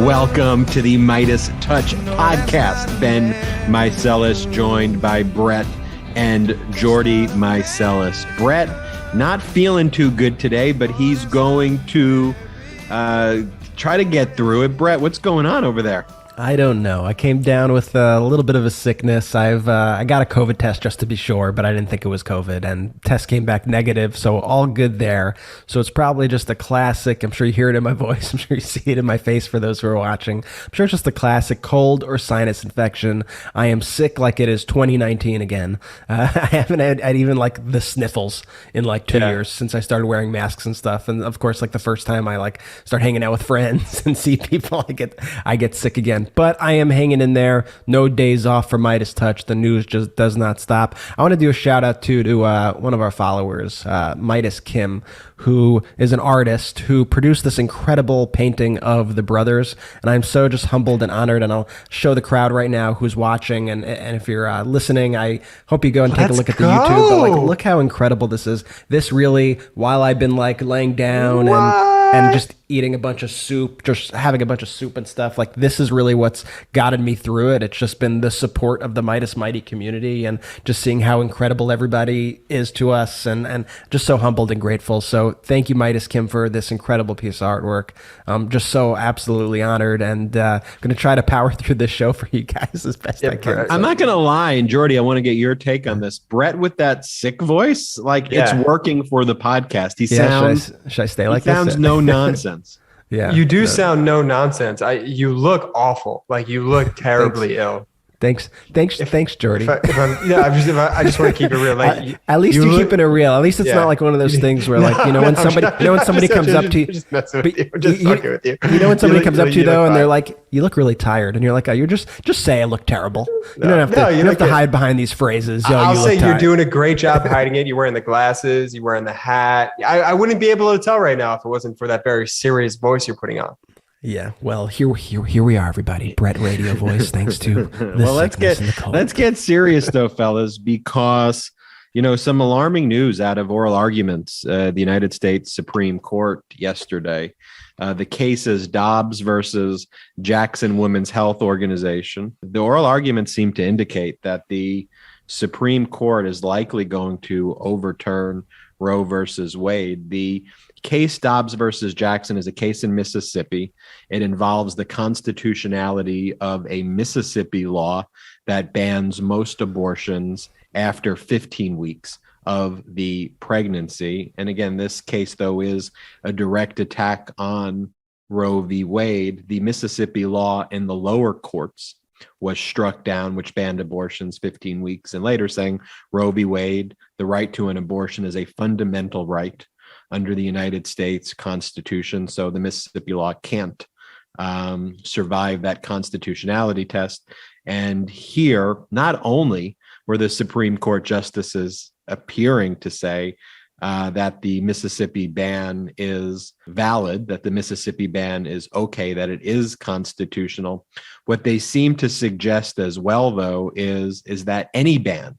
Welcome to the MeidasTouch podcast. Ben Meiselas joined by Brett and Jordy Meiselas. Brett not feeling too good today, but he's going to try to get through it. Brett, what's going on over there? I don't know. I came down with a little bit of a sickness. I got a COVID test just to be sure, but I didn't think it was COVID, and test came back negative, so all good there. So it's probably just a classic. I'm sure you hear it in my voice. I'm sure you see it in my face for those who are watching. I'm sure it's just a classic cold or sinus infection. I am sick like it is 2019 again. I haven't had even like the sniffles in like 2 years since I started wearing masks and stuff. And of course, like the first time I like start hanging out with friends and see people, I get sick again. But I am hanging in there. No days off for MeidasTouch. The news just does not stop. I want to do a shout out to one of our followers, Midas Kim, who is an artist who produced this incredible painting of the brothers. And I'm so just humbled and honored. And I'll show the crowd right now who's watching. And if you're listening, I hope you go and take a look at the YouTube. But like, look how incredible this is. This really, while I've been like laying down and just eating a bunch of soup, just having a bunch of soup and stuff, like this is really what's gotten me through it. It's just been the support of the Meidas Mighty community and just seeing how incredible everybody is to us, and just so humbled and grateful. So thank you, Midas Kim, for this incredible piece of artwork. I'm just so absolutely honored, and going to try to power through this show for you guys as best I can. I'm not going to lie, and Jordy, I want to get your take on this. Brett with that sick voice, like it's working for the podcast. He sounds. Should I stay like this? Sounds no nonsense. Yeah, you do sound no nonsense. You look awful. Like you look terribly ill. Thanks, Jordy. I just want to keep it real. Like, at least you're keeping it real. At least it's not like one of those things where, like, when somebody comes up to you, just messing with you, just fucking with you. You know when somebody comes up to you though, and they're like, "You look really tired," and you're like, "Oh, you're just say I look terrible." You don't have to hide behind these phrases. I'll say you're doing a great job hiding it. You're wearing the glasses. You're wearing the hat. I wouldn't be able to tell right now if it wasn't for that very serious voice you're putting on. Yeah, well, here we are, everybody. Brett radio voice, thanks to well, let's get serious though, fellas, because some alarming news out of oral arguments. The United States Supreme Court yesterday, the case is Dobbs versus Jackson Women's Health Organization. The oral arguments seem to indicate that the Supreme Court is likely going to overturn Roe versus Wade. The case Dobbs versus Jackson is a case in Mississippi. It involves the constitutionality of a Mississippi law that bans most abortions after 15 weeks of the pregnancy. And again, this case, though, is a direct attack on Roe v. Wade. The Mississippi law in the lower courts was struck down, which banned abortions 15 weeks and later, saying Roe v. Wade, the right to an abortion is a fundamental right under the United States Constitution. So the Mississippi law can't survive that constitutionality test. And here, not only were the Supreme Court justices appearing to say that the Mississippi ban is valid, that the Mississippi ban is okay, that it is constitutional. What they seem to suggest as well, though, is that any ban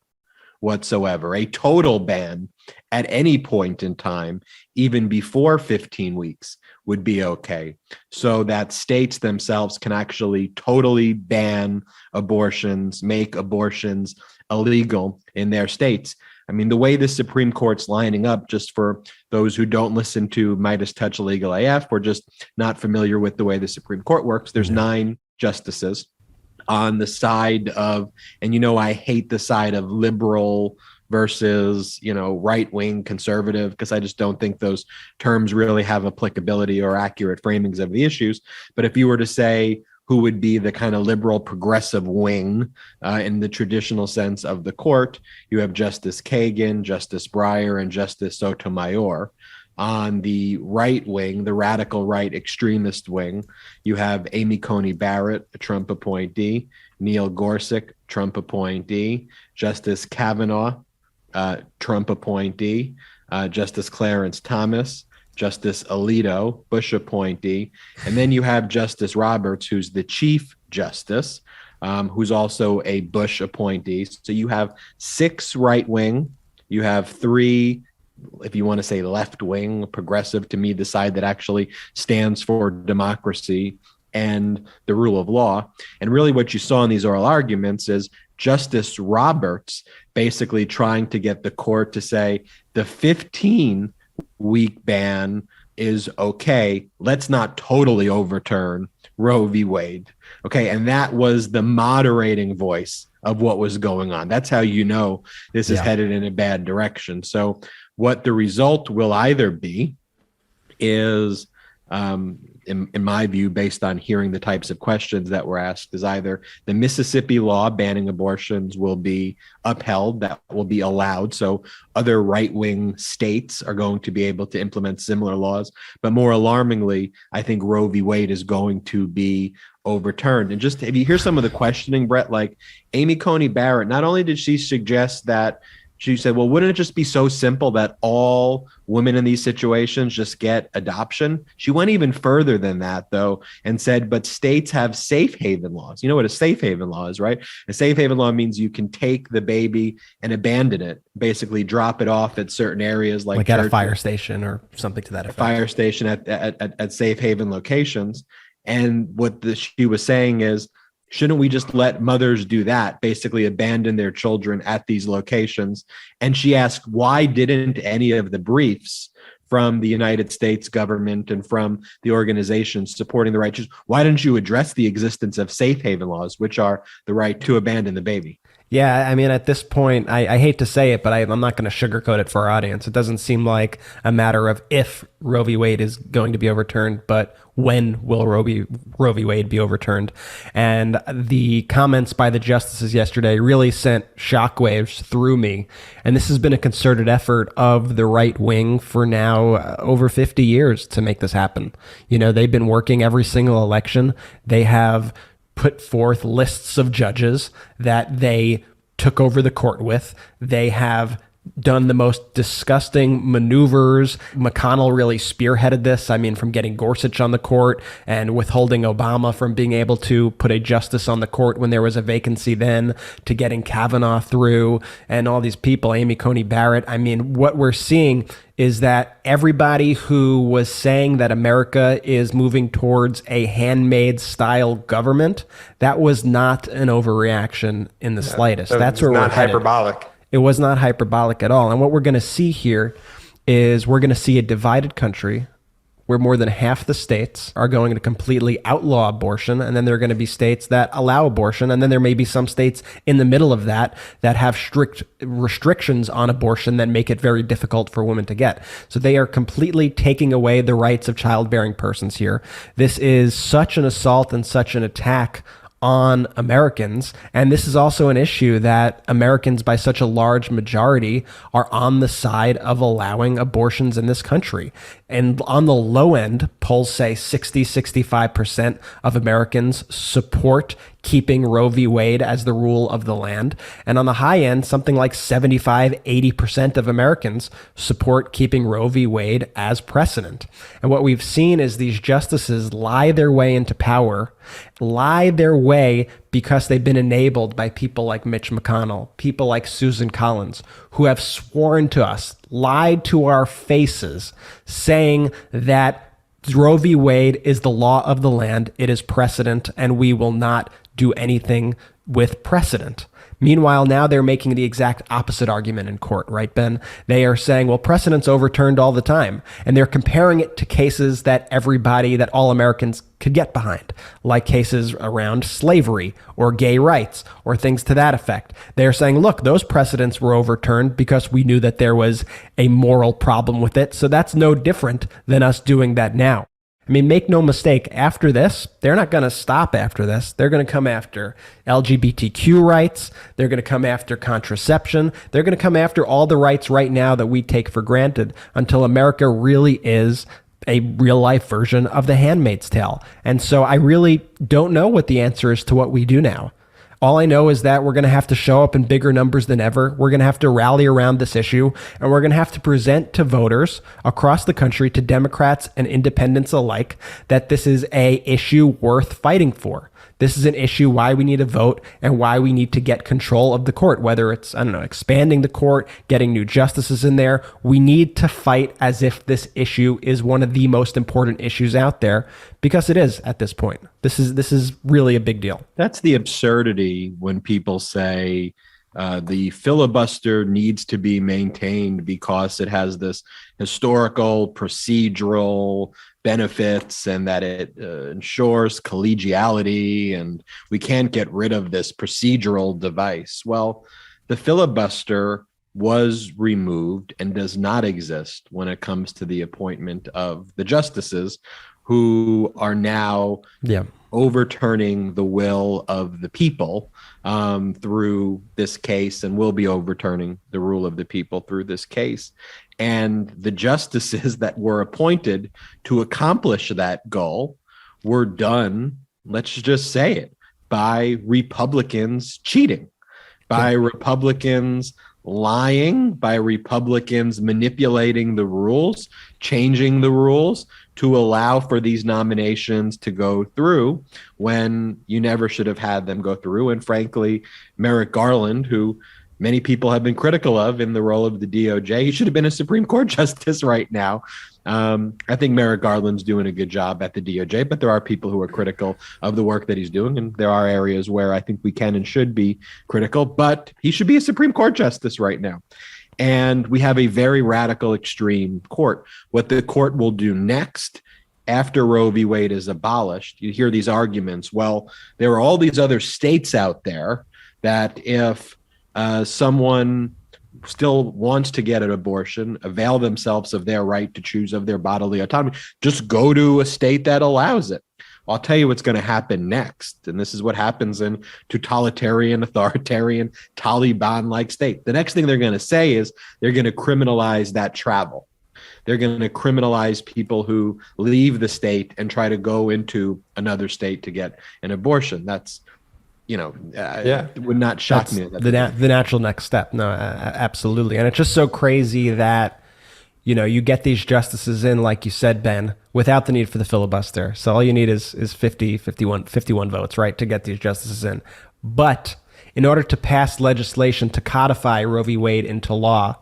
whatsoever, a total ban at any point in time, even before 15 weeks, would be okay. So that states themselves can actually totally ban abortions, make abortions illegal in their states. I mean, the way the Supreme Court's lining up, just for those who don't listen to MeidasTouch Legal AF or just not familiar with the way the Supreme Court works, there's 9 justices on the side of, and I hate the side of liberal versus, right-wing conservative, because I just don't think those terms really have applicability or accurate framings of the issues. But if you were to say who would be the kind of liberal progressive wing in the traditional sense of the court, you have Justice Kagan, Justice Breyer, and Justice Sotomayor. On the right wing, the radical right extremist wing, you have Amy Coney Barrett, a Trump appointee, Neil Gorsuch, Trump appointee, Justice Kavanaugh, Trump appointee, Justice Clarence Thomas, Justice Alito, Bush appointee, and then you have Justice Roberts, who's the Chief Justice, who's also a Bush appointee. So you have 6 right wing, you have 3 if you want to say left wing, progressive to me, the side that actually stands for democracy and the rule of law. And really what you saw in these oral arguments is Justice Roberts basically trying to get the court to say the 15-week ban is okay. Let's not totally overturn Roe v. Wade. Okay. And that was the moderating voice of what was going on. That's how you know this is headed in a bad direction. So what the result will either be is, in my view, based on hearing the types of questions that were asked, is either the Mississippi law banning abortions will be upheld, that will be allowed. So other right-wing states are going to be able to implement similar laws. But more alarmingly, I think Roe v. Wade is going to be overturned. And just if you hear some of the questioning, Brett, like Amy Coney Barrett, not only did she suggest that, she said, well, wouldn't it just be so simple that all women in these situations just get adoption? She went even further than that, though, and said, but states have safe haven laws. You know what a safe haven law is, right? A safe haven law means you can take the baby and abandon it, basically drop it off at certain areas like at a fire station or something to that effect. Fire station at safe haven locations. And what she was saying is, shouldn't we just let mothers do that, basically abandon their children at these locations? And she asked, why didn't any of the briefs from the United States government and from the organizations supporting the right, why didn't you address the existence of safe haven laws, which are the right to abandon the baby? Yeah, I mean, at this point, I hate to say it, but I'm not going to sugarcoat it for our audience. It doesn't seem like a matter of if Roe v. Wade is going to be overturned, but when will Roe v. Wade be overturned? And the comments by the justices yesterday really sent shockwaves through me. And this has been a concerted effort of the right wing for now over 50 years to make this happen. You know, they've been working every single election. They have put forth lists of judges that they took over the court with. They have done the most disgusting maneuvers. McConnell really spearheaded this. I mean, from getting Gorsuch on the court and withholding Obama from being able to put a justice on the court when there was a vacancy then, to getting Kavanaugh through and all these people, Amy Coney Barrett. I mean, what we're seeing is that everybody who was saying that America is moving towards a handmaid style government, that was not an overreaction in the slightest. That's where we're headed. Hyperbolic. It was not hyperbolic at all. And what we're going to see here is we're going to see a divided country where more than half the states are going to completely outlaw abortion, and then there are going to be states that allow abortion, and then there may be some states in the middle of that that have strict restrictions on abortion that make it very difficult for women to get. So they are completely taking away the rights of childbearing persons here. This is such an assault and such an attack on Americans. And this is also an issue that Americans, by such a large majority, are on the side of allowing abortions in this country. And on the low end, polls say 65% of Americans support keeping Roe v. Wade as the rule of the land. And on the high end, something like 80% of Americans support keeping Roe v. Wade as precedent. And what we've seen is these justices lie their way into power, lie their way because they've been enabled by people like Mitch McConnell, people like Susan Collins, who have sworn to us, lied to our faces, saying that Roe v. Wade is the law of the land, it is precedent, and we will not do anything with precedent. Meanwhile, now they're making the exact opposite argument in court, right, Ben? They are saying, well, precedent's overturned all the time. And they're comparing it to cases that that all Americans could get behind, like cases around slavery or gay rights or things to that effect. They're saying, look, those precedents were overturned because we knew that there was a moral problem with it. So that's no different than us doing that now. I mean, make no mistake, after this, they're not going to stop after this. They're going to come after LGBTQ rights. They're going to come after contraception. They're going to come after all the rights right now that we take for granted until America really is a real life version of The Handmaid's Tale. And so I really don't know what the answer is to what we do now. All I know is that we're going to have to show up in bigger numbers than ever. We're going to have to rally around this issue, and we're going to have to present to voters across the country, to Democrats and independents alike, that this is an issue worth fighting for. This is an issue why we need a vote and why we need to get control of the court, whether it's, I don't know, expanding the court, getting new justices in there. We need to fight as if this issue is one of the most important issues out there, because it is at this point. This is really a big deal. That's the absurdity when people say the filibuster needs to be maintained because it has this historical procedural benefits and that it ensures collegiality and we can't get rid of this procedural device. Well, the filibuster was removed and does not exist when it comes to the appointment of the justices who are now overturning the will of the people through this case, and will be overturning the rule of the people through this case. And the justices that were appointed to accomplish that goal were done, let's just say it, by Republicans cheating, by Republicans lying, by Republicans manipulating the rules, changing the rules to allow for these nominations to go through when you never should have had them go through. And frankly, Merrick Garland, who many people have been critical of in the role of the DOJ, he should have been a Supreme Court justice right now. I think Merrick Garland's doing a good job at the DOJ, but there are people who are critical of the work that he's doing. And there are areas where I think we can and should be critical, but he should be a Supreme Court justice right now. And we have a very radical, extreme court. What the court will do next after Roe v. Wade is abolished, you hear these arguments. Well, there are all these other states out there that if someone still wants to get an abortion, avail themselves of their right to choose of their bodily autonomy, just go to a state that allows it. I'll tell you what's going to happen next. And this is what happens in totalitarian, authoritarian, Taliban-like state. The next thing they're going to say is they're going to criminalize that travel. They're going to criminalize people who leave the state and try to go into another state to get an abortion. That's, it would not shock me. The natural next step. No, absolutely. And it's just so crazy that, you get these justices in, like you said, Ben, without the need for the filibuster. So all you need is 51 votes, right, to get these justices in. But in order to pass legislation to codify Roe v. Wade into law,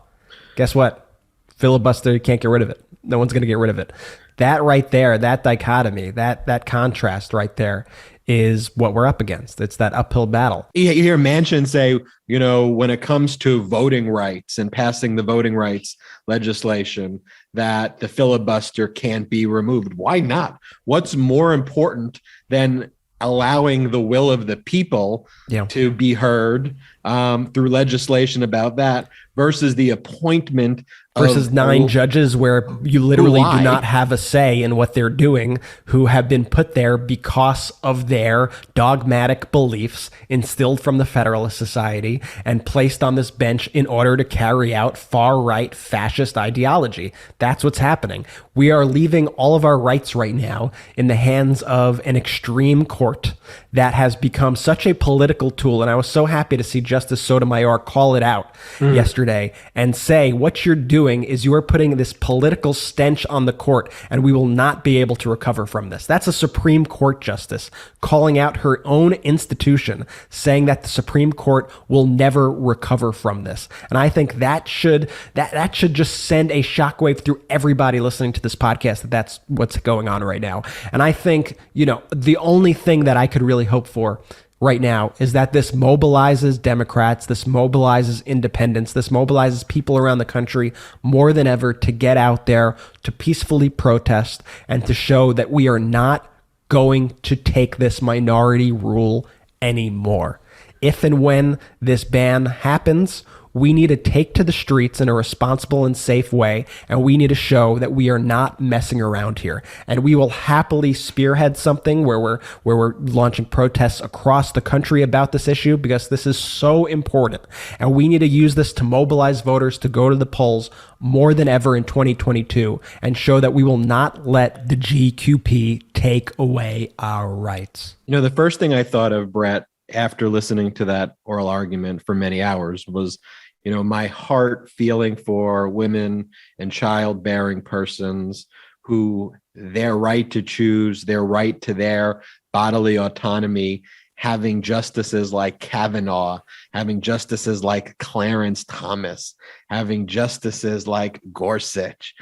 guess what? Filibuster, you can't get rid of it. No one's going to get rid of it. That right there, that dichotomy, that contrast right there is what we're up against. It's that uphill battle. You hear Manchin say, when it comes to voting rights and passing the voting rights legislation, that the filibuster can't be removed. Why not? What's more important than allowing the will of the people to be heard through legislation about that versus the appointment versus 9 judges where you literally do not have a say in what they're doing, who have been put there because of their dogmatic beliefs instilled from the Federalist Society and placed on this bench in order to carry out far-right fascist ideology. That's what's happening. We are leaving all of our rights right now in the hands of an extreme court that has become such a political tool. And I was so happy to see Justice Sotomayor call it out yesterday and say, what you're doing is you are putting this political stench on the court, and we will not be able to recover from this. That's a Supreme Court justice calling out her own institution, saying that the Supreme Court will never recover from this. And I think that should just send a shockwave through everybody listening to this podcast, that's what's going on right now. And I think, the only thing that I could really hope for right now is that this mobilizes Democrats, this mobilizes independents, this mobilizes people around the country more than ever to get out there, to peacefully protest, and to show that we are not going to take this minority rule anymore. If and when this ban happens, we need to take to the streets in a responsible and safe way, and we need to show that we are not messing around here. And we will happily spearhead something where we're launching protests across the country about this issue, because this is so important. And we need to use this to mobilize voters to go to the polls more than ever in 2022 and show that we will not let the GQP take away our rights. The first thing I thought of, Brett, after listening to that oral argument for many hours was, my heart feeling for women and childbearing persons who their right to choose, their right to their bodily autonomy, having justices like Kavanaugh, having justices like Clarence Thomas, having justices like Gorsuch,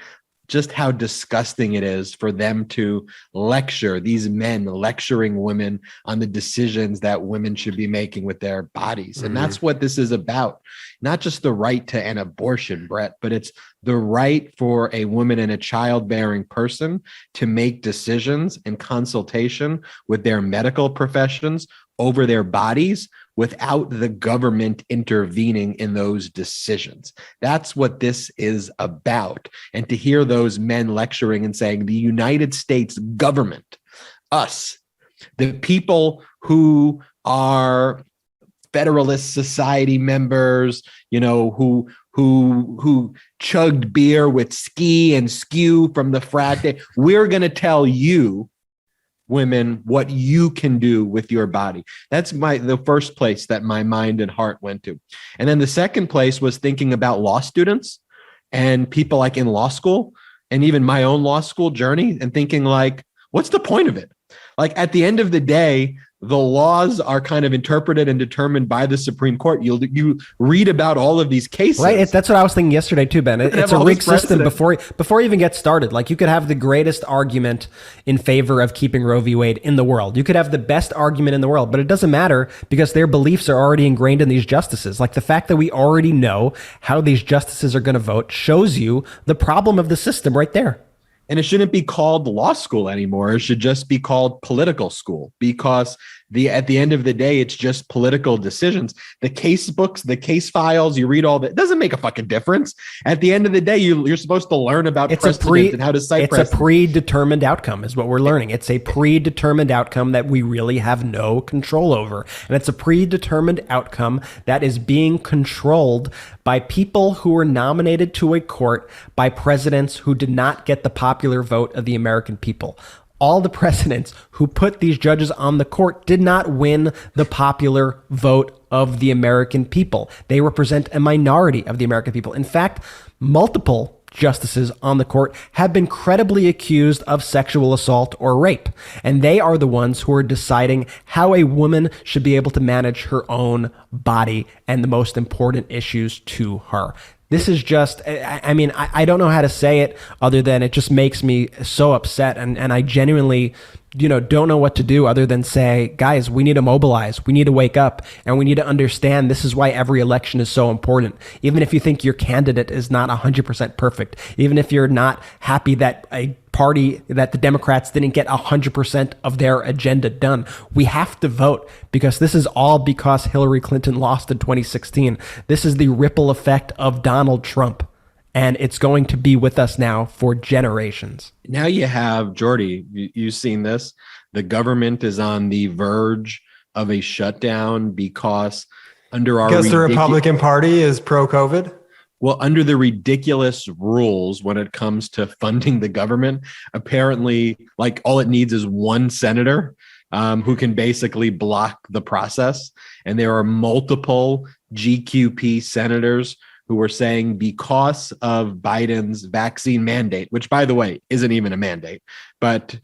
just how disgusting it is for them to lecture, these men lecturing women on the decisions that women should be making with their bodies. And that's what this is about. Not just the right to an abortion, Brett, but it's the right for a woman and a childbearing person to make decisions in consultation with their medical professions over their bodies without the government intervening in those decisions. That's what this is about. And to hear those men lecturing and saying the United States government, us, the people who are Federalist Society members, who chugged beer with ski and skew from the frat day, we're going to tell you, women, what you can do with your body. That's the first place that my mind and heart went to. And then the second place was thinking about law students and people like in law school and even my own law school journey and thinking like, what's the point of it? Like at the end of the day, the laws are kind of interpreted and determined by the Supreme Court. You read about all of these cases. Right. That's what I was thinking yesterday too, Ben. It's a rigged system before you even get started. Like you could have the greatest argument in favor of keeping Roe v. Wade in the world. You could have the best argument in the world, but it doesn't matter because their beliefs are already ingrained in these justices. Like the fact that we already know how these justices are going to vote shows you the problem of the system right there. And it shouldn't be called law school anymore. It should just be called political school because at the end of the day, it's just political decisions. The case books, the case files, you read all that. It doesn't make a fucking difference. At the end of the day, you're supposed to learn about precedent and how to cite precedent. It's a predetermined outcome is what we're learning. It's a predetermined outcome that we really have no control over. And it's a predetermined outcome that is being controlled by people who were nominated to a court by presidents who did not get the popular vote of the American people. All the presidents who put these judges on the court did not win the popular vote of the American people. They represent a minority of the American people. In fact, multiple justices on the court have been credibly accused of sexual assault or rape. And they are the ones who are deciding how a woman should be able to manage her own body and the most important issues to her. This is just, I don't know how to say it other than it just makes me so upset. And I genuinely, don't know what to do other than say, guys, we need to mobilize. We need to wake up and we need to understand this is why every election is so important. Even if you think your candidate is not 100% perfect, even if you're not happy that a party that the Democrats didn't get 100% of their agenda done. We have to vote because this is all because Hillary Clinton lost in 2016. This is the ripple effect of Donald Trump, and it's going to be with us now for generations. Now you have, Jordy, you've seen this. The government is on the verge of a shutdown because because the Republican Party is pro-COVID? Well, under the ridiculous rules when it comes to funding the government, apparently, like all it needs is one senator who can basically block the process. And there are multiple GQP senators who were saying because of Biden's vaccine mandate, which, by the way, isn't even a mandate, but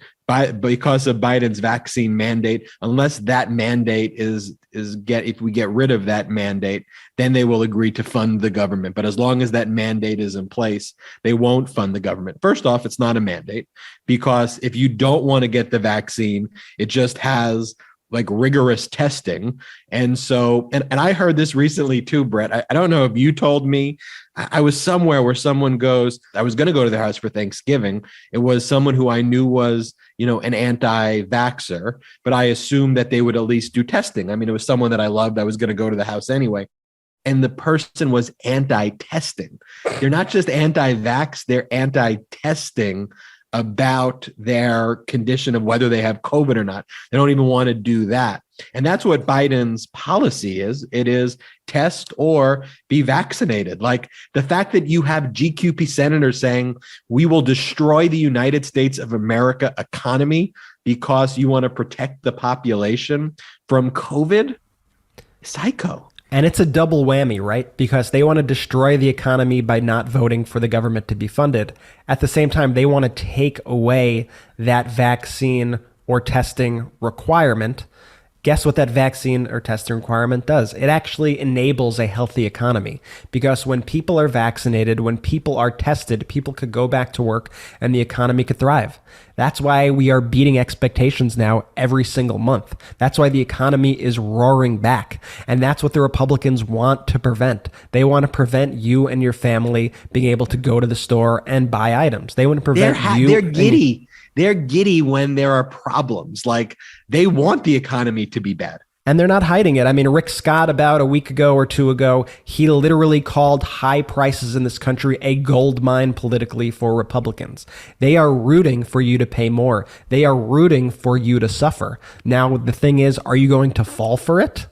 because of Biden's vaccine mandate, unless that mandate if we get rid of that mandate, then they will agree to fund the government. But as long as that mandate is in place, they won't fund the government. First off, it's not a mandate because if you don't want to get the vaccine, it just has like rigorous testing. And so, and I heard this recently too, Brett. I don't know if you told me. I was somewhere where someone goes, I was going to go to their house for Thanksgiving. It was someone who I knew was, an anti-vaxxer, but I assumed that they would at least do testing. I mean, it was someone that I loved. I was going to go to the house anyway. And the person was anti-testing. They're not just anti-vax, they're anti-testing about their condition of whether they have COVID or not. They don't even want to do that. And that's what Biden's policy is. It is test or be vaccinated. Like the fact that you have GQP senators saying we will destroy the United States of America economy because you want to protect the population from COVID, psycho. And it's a double whammy, right? Because they want to destroy the economy by not voting for the government to be funded. At the same time, they want to take away that vaccine or testing requirement. Guess what that vaccine or testing requirement does? It actually enables a healthy economy, because when people are vaccinated, when people are tested, people could go back to work and the economy could thrive. That's why we are beating expectations now every single month. That's why the economy is roaring back. And that's what the Republicans want to prevent. They want to prevent you and your family being able to go to the store and buy items. They want to prevent They're giddy. They're giddy when there are problems. Like, they want the economy to be bad. And they're not hiding it. I mean, Rick Scott, about a week ago or two ago, he literally called high prices in this country a gold mine politically for Republicans. They are rooting for you to pay more. They are rooting for you to suffer. Now, the thing is, are you going to fall for it?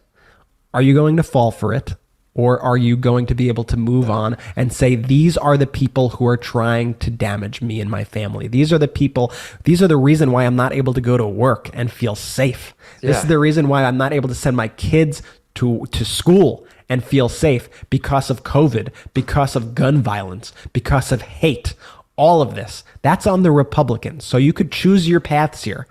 Are you going to fall for it? Or are you going to be able to move on and say, these are the people who are trying to damage me and my family? These are the people, these are the reason why I'm not able to go to work and feel safe. Yeah. This is the reason why I'm not able to send my kids to school and feel safe, because of COVID, because of gun violence, because of hate. All of this, that's on the Republicans. So you could choose your paths here.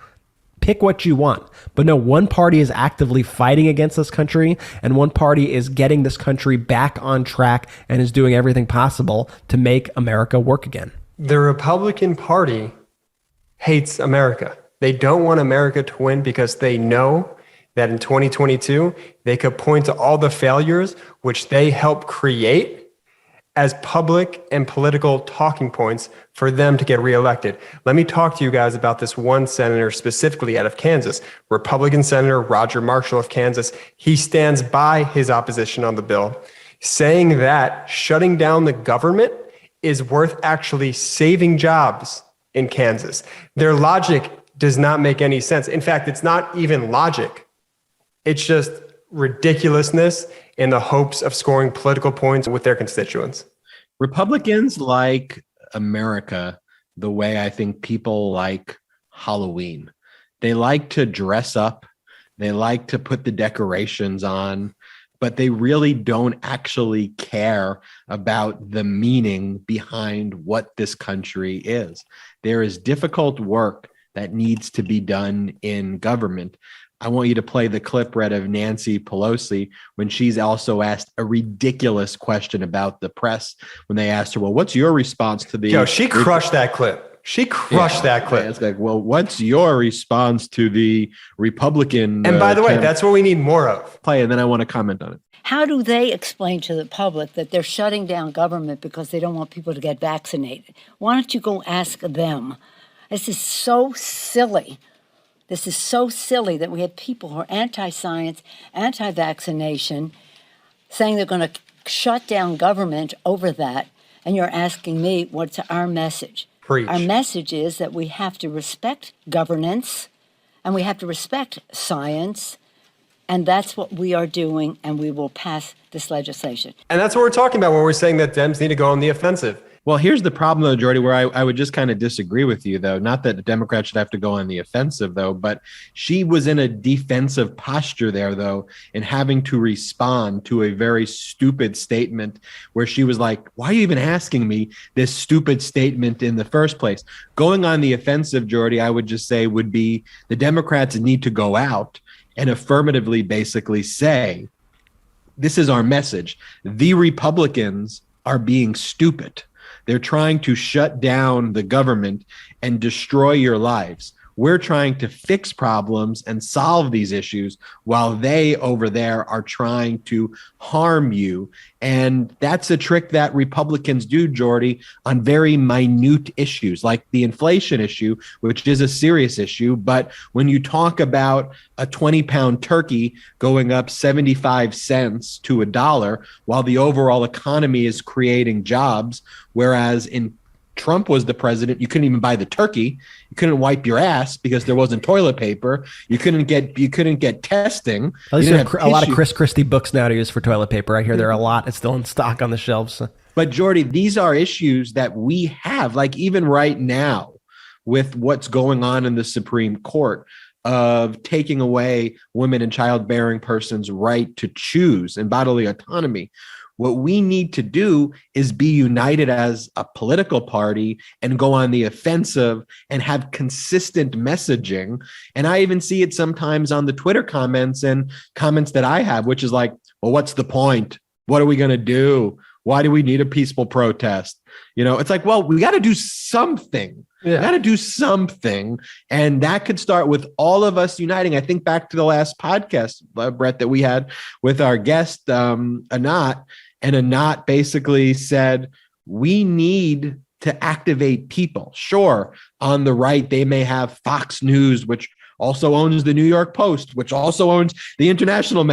Pick what you want. But no, one party is actively fighting against this country, and one party is getting this country back on track and is doing everything possible to make America work again. The Republican Party hates America. They don't want America to win because they know that in 2022, they could point to all the failures which they helped create as public and political talking points for them to get reelected. Let me talk to you guys about this one senator specifically out of Kansas, Republican Senator Roger Marshall of Kansas. He stands by his opposition on the bill, saying that shutting down the government is worth actually saving jobs in Kansas. Their logic does not make any sense. In fact, it's not even logic. It's just ridiculousness in the hopes of scoring political points with their constituents. Republicans like America the way I think people like Halloween. They like to dress up. They like to put the decorations on, but they really don't actually care about the meaning behind what this country is. There is difficult work that needs to be done in government. I want you to play the clip read of Nancy Pelosi when she's also asked a ridiculous question about the press when they asked her, well, what's your response to the... Yo, she crushed that clip. She crushed that clip. It's like, well, what's your response to the Republican... And by the way, that's what we need more of. Play, and then I want to comment on it. How do they explain to the public that they're shutting down government because they don't want people to get vaccinated? Why don't you go ask them? This is so silly. This is so silly that we have people who are anti-science, anti-vaccination, saying they're going to shut down government over that, and you're asking me what's our message. Preach. Our message is that we have to respect governance, and we have to respect science, and that's what we are doing, and we will pass this legislation. And that's what we're talking about when we're saying that Dems need to go on the offensive. Well, here's the problem, though, Jordy, where I would just kind of disagree with you, though. Not that the Democrats should have to go on the offensive, though, but she was in a defensive posture there, though, in having to respond to a very stupid statement where she was like, why are you even asking me this stupid statement in the first place? Going on the offensive, Jordy, I would just say would be the Democrats need to go out and affirmatively basically say, this is our message. The Republicans are being stupid. They're trying to shut down the government and destroy your lives. We're trying to fix problems and solve these issues while they over there are trying to harm you. And that's a trick that Republicans do, Jordy, on very minute issues like the inflation issue, which is a serious issue. But when you talk about a 20-pound turkey going up 75 cents to $1 while the overall economy is creating jobs, whereas in Trump was the president, you couldn't even buy the turkey. You couldn't wipe your ass because there wasn't toilet paper. You couldn't get testing. At least there are a lot of Chris Christie books now to use for toilet paper. I hear there are a lot. It's still in stock on the shelves. But Jordy, these are issues that we have, like even right now with what's going on in the Supreme Court. of taking away women and childbearing persons' right to choose and bodily autonomy. What we need to do is be united as a political party and go on the offensive and have consistent messaging. And I even see it sometimes on the Twitter comments and comments that I have, which is like, well, what's the point? What are we going to do? Why do we need a peaceful protest? It's like, well, we got to do something. Yeah. We got to do something. And that could start with all of us uniting. I think back to the last podcast, Brett, that we had with our guest, Anat. And Anat basically said, we need to activate people. Sure, on the right, they may have Fox News, which also owns the New York Post, which also owns the international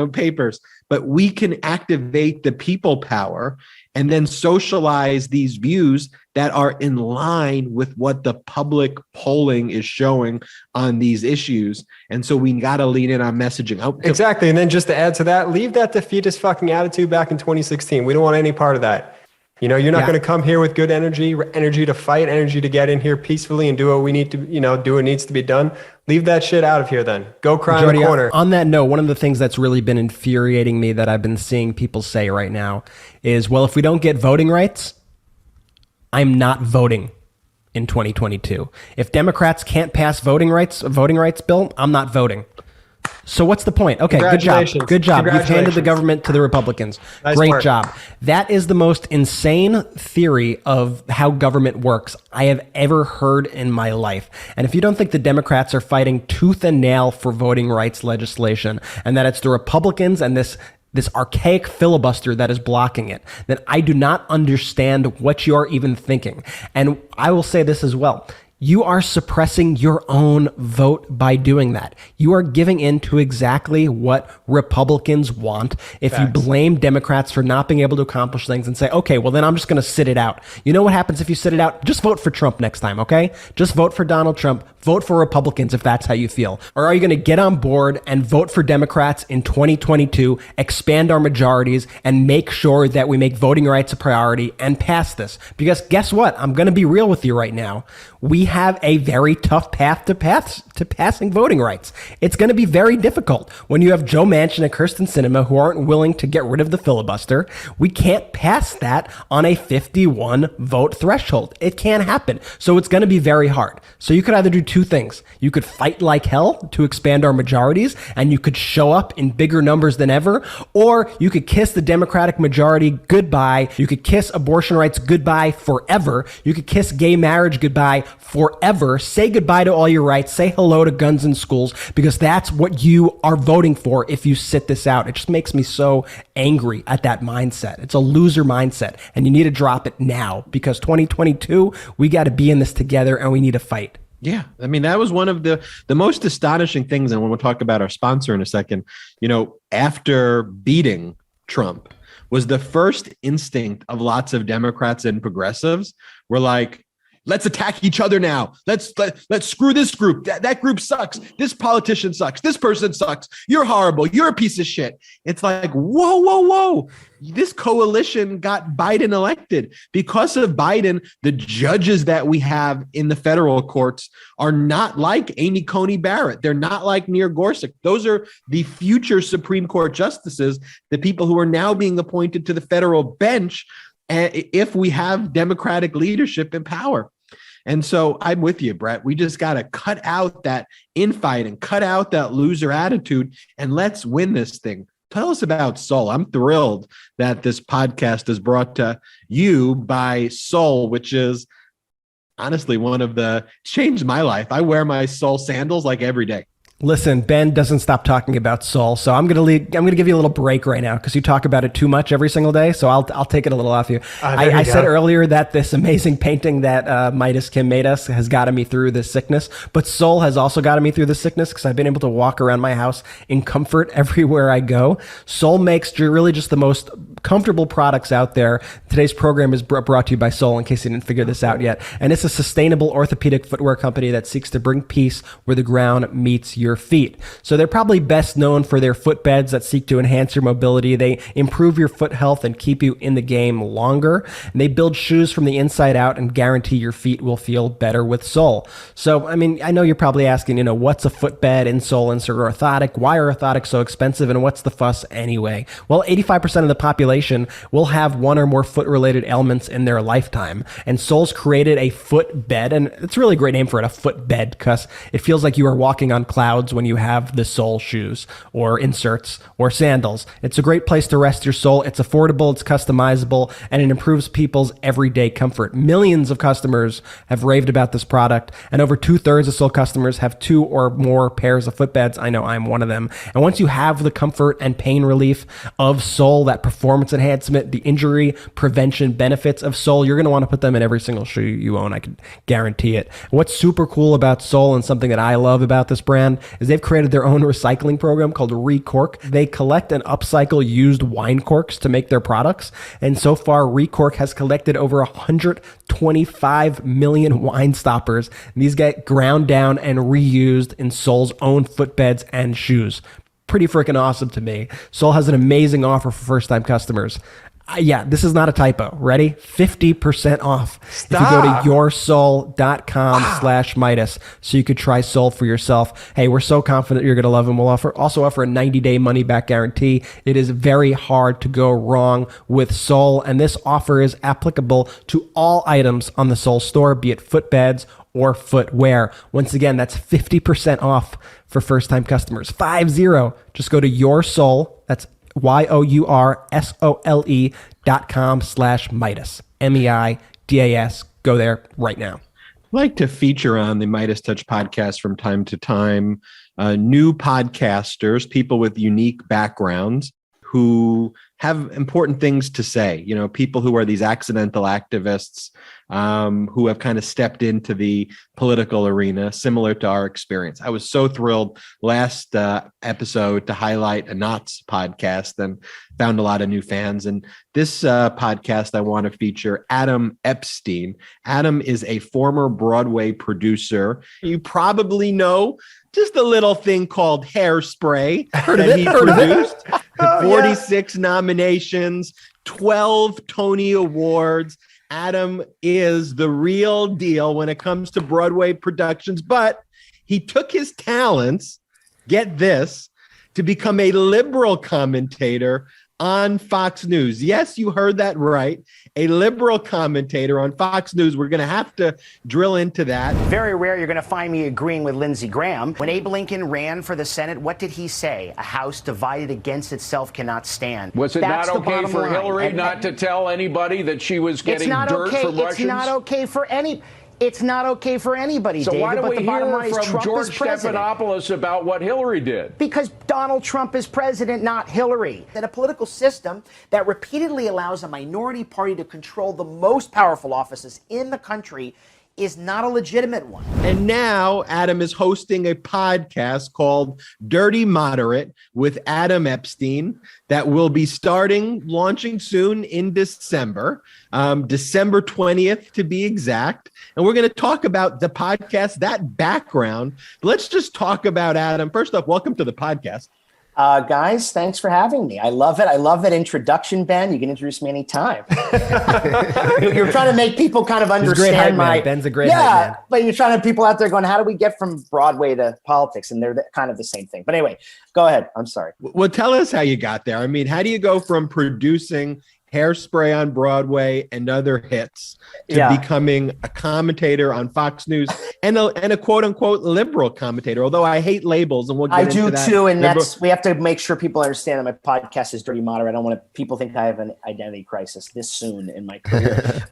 papers. But we can activate the people power and then socialize these views that are in line with what the public polling is showing on these issues. And so we got to lean in on messaging. Exactly. And then just to add to that, leave that defeatist fucking attitude back in 2016. We don't want any part of that. You're not going to come here with good energy to fight, energy to get in here peacefully and do what we need to, do what needs to be done. Leave that shit out of here then. Go cry in the corner. On that note, one of the things that's really been infuriating me that I've been seeing people say right now is, well, if we don't get voting rights, I'm not voting in 2022. If Democrats can't pass a voting rights bill, I'm not voting. So what's the point? Okay, good job. Good job. You've handed the government to the Republicans. Nice Great work. job. That is the most insane theory of how government works I have ever heard in my life. And if you don't think the Democrats are fighting tooth and nail for voting rights legislation and that it's the Republicans and this archaic filibuster that is blocking it, then I do not understand what you're even thinking. And I will say this as well. You are suppressing your own vote by doing that. You are giving in to exactly what Republicans want. If you blame Democrats for not being able to accomplish things and say, okay, well, then I'm just going to sit it out. You know what happens if you sit it out? Just vote for Trump next time, okay? Just vote for Donald Trump. Vote for Republicans if that's how you feel. Or are you going to get on board and vote for Democrats in 2022, expand our majorities, and make sure that we make voting rights a priority and pass this? Because guess what? I'm going to be real with you right now. We have a very tough path to passing voting rights. It's going to be very difficult when you have Joe Manchin and Kyrsten Sinema who aren't willing to get rid of the filibuster. We can't pass that on a 51 vote threshold. It can't happen. So it's going to be very hard. So you could either do two things. You could fight like hell to expand our majorities, and you could show up in bigger numbers than ever, or you could kiss the Democratic majority goodbye. You could kiss abortion rights goodbye forever. You could kiss gay marriage goodbye forever. Say goodbye to all your rights. Say hello to guns in schools, because that's what you are voting for if you sit this out. It just makes me so angry at that mindset. It's a loser mindset, and you need to drop it now, because 2022, we got to be in this together and we need to fight. Yeah. I mean, that was one of the most astonishing things. And when we'll talk about our sponsor in a second, after beating Trump, was the first instinct of lots of Democrats and progressives were like, let's attack each other now. Let's screw this group. That group sucks. This politician sucks. This person sucks. You're horrible. You're a piece of shit. It's like, whoa. This coalition got Biden elected. Because of Biden, the judges that we have in the federal courts are not like Amy Coney Barrett. They're not like Neil Gorsuch. Those are the future Supreme Court justices, the people who are now being appointed to the federal bench if we have Democratic leadership in power. And so I'm with you, Brett. We just got to cut out that infighting, cut out that loser attitude, and let's win this thing. Tell us about Soul. I'm thrilled that this podcast is brought to you by Soul, which is honestly changed my life. I wear my Soul sandals like every day. Listen, Ben doesn't stop talking about Soul, so I'm gonna give you a little break right now because you talk about it too much every single day. So I'll take it a little off you. I said earlier that this amazing painting that Midas Kim made us has gotten me through this sickness, but Soul has also gotten me through this sickness because I've been able to walk around my house in comfort everywhere I go. Soul makes really just the most comfortable products out there. Today's program is brought to you by Sole, in case you didn't figure this out yet. And it's a sustainable orthopedic footwear company that seeks to bring peace where the ground meets your feet. So they're probably best known for their footbeds that seek to enhance your mobility. They improve your foot health and keep you in the game longer. And they build shoes from the inside out and guarantee your feet will feel better with Sole. So, I mean, I know you're probably asking, what's a footbed, insole, insert, orthotic? Why are orthotics so expensive, and what's the fuss anyway? Well, 85% of the population will have one or more foot-related ailments in their lifetime. And Sole's created a footbed, and it's a really great name for it, a footbed, because it feels like you are walking on clouds when you have the Sole shoes or inserts or sandals. It's a great place to rest your sole. It's affordable, it's customizable, and it improves people's everyday comfort. Millions of customers have raved about this product, and over 2/3 of Sole customers have 2 or more pairs of footbeds. I know I'm one of them. And once you have the comfort and pain relief of Sole, that performance enhancement, the injury prevention benefits of Sole, you're going to want to put them in every single shoe you own. I can guarantee it. What's super cool about Sole, and something that I love about this brand, is they've created their own recycling program called Recork. They collect and upcycle used wine corks to make their products. And so far, Recork has collected over 125 million wine stoppers. These get ground down and reused in Sole's own footbeds and shoes. Pretty freaking awesome to me. Sole has an amazing offer for first-time customers. Yeah, this is not a typo. Ready? 50% off. Stop. If you go to yoursole.com/Meidas, so you could try Sole for yourself. Hey, we're so confident you're going to love them. We'll also offer a 90-day money-back guarantee. It is very hard to go wrong with Sole, and this offer is applicable to all items on the Sole store, be it footbeds or footwear. Once again, that's 50% off for first-time customers. 50. Just go to yoursole. That's yoursole.com/Meidas. MEIDAS. Go there right now. I like to feature on the MeidasTouch podcast from time to time new podcasters, people with unique backgrounds who have important things to say. People who are these accidental activists who have kind of stepped into the political arena, similar to our experience. I was so thrilled last episode to highlight a Knott's podcast and found a lot of new fans. And this podcast, I want to feature Adam Epstein. Adam is a former Broadway producer. You probably know just a little thing called Hairspray that he produced. 46 nominations, 12 Tony Awards. Adam is the real deal when it comes to Broadway productions, but he took his talents, get this, to become a liberal commentator on Fox News. Yes, you heard that right. A liberal commentator on Fox News. We're going to have to drill into that. Very rare you're going to find me agreeing with Lindsey Graham. When Abe Lincoln ran for the Senate, what did he say? A house divided against itself cannot stand. Was it not okay for Hillary not to tell anybody that she was getting dirt from Russians? It's not okay for any. It's not okay for anybody, so David. Why do we hear from Trump George Stephanopoulos about what Hillary did? Because Donald Trump is president, not Hillary. And a political system that repeatedly allows a minority party to control the most powerful offices in the country is not a legitimate one. And now Adam is hosting a podcast called Dirty Moderate with Adam Epstein that will be launching soon in December, December 20th to be exact. And we're going to talk about the podcast, that background. Let's just talk about Adam. First off, welcome to the podcast. Guys, thanks for having me. I love it. I love that introduction, Ben. You can introduce me anytime. You're trying to make people kind of understand Ben's a great hype man. But you're trying to people out there going, how do we get from Broadway to politics? And they're kind of the same thing. But anyway, go ahead. I'm sorry. Well, tell us how you got there. I mean, how do you go from producing Hairspray on Broadway and other hits to becoming a commentator on Fox News and a quote unquote liberal commentator? Although I hate labels, and we'll get into that. I do too, and we have to make sure people understand that my podcast is Dirty Moderate. I don't want people think I have an identity crisis this soon in my career.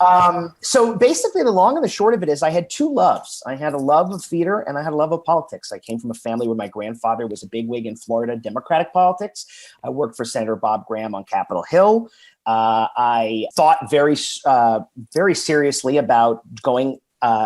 So basically, the long and the short of it is, I had two loves. I had a love of theater, and I had a love of politics. I came from a family where my grandfather was a bigwig in Florida Democratic politics. I worked for Senator Bob Graham on Capitol Hill. I thought very seriously about going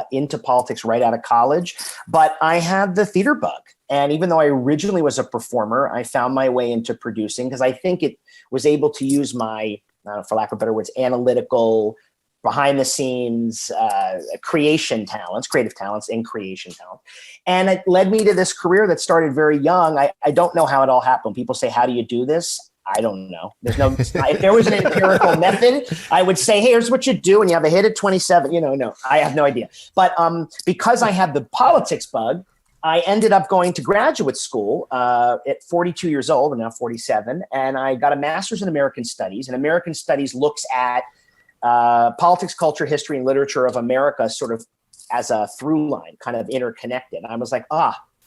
into politics right out of college, but I had the theater bug. And even though I originally was a performer, I found my way into producing because I think it was able to use my for lack of better words, analytical, behind the scenes, creative talents in creation talent. And it led me to this career that started very young. I don't know how it all happened. People say, how do you do this? I don't know. There's no, if there was an empirical method, I would say, hey, here's what you do. And you have a hit at 27, no, I have no idea. But because I had the politics bug, I ended up going to graduate school at 42 years old, and now 47. And I got a master's in American Studies. And American Studies looks at politics, culture, history, and literature of America sort of as a through line, kind of interconnected. And I was like,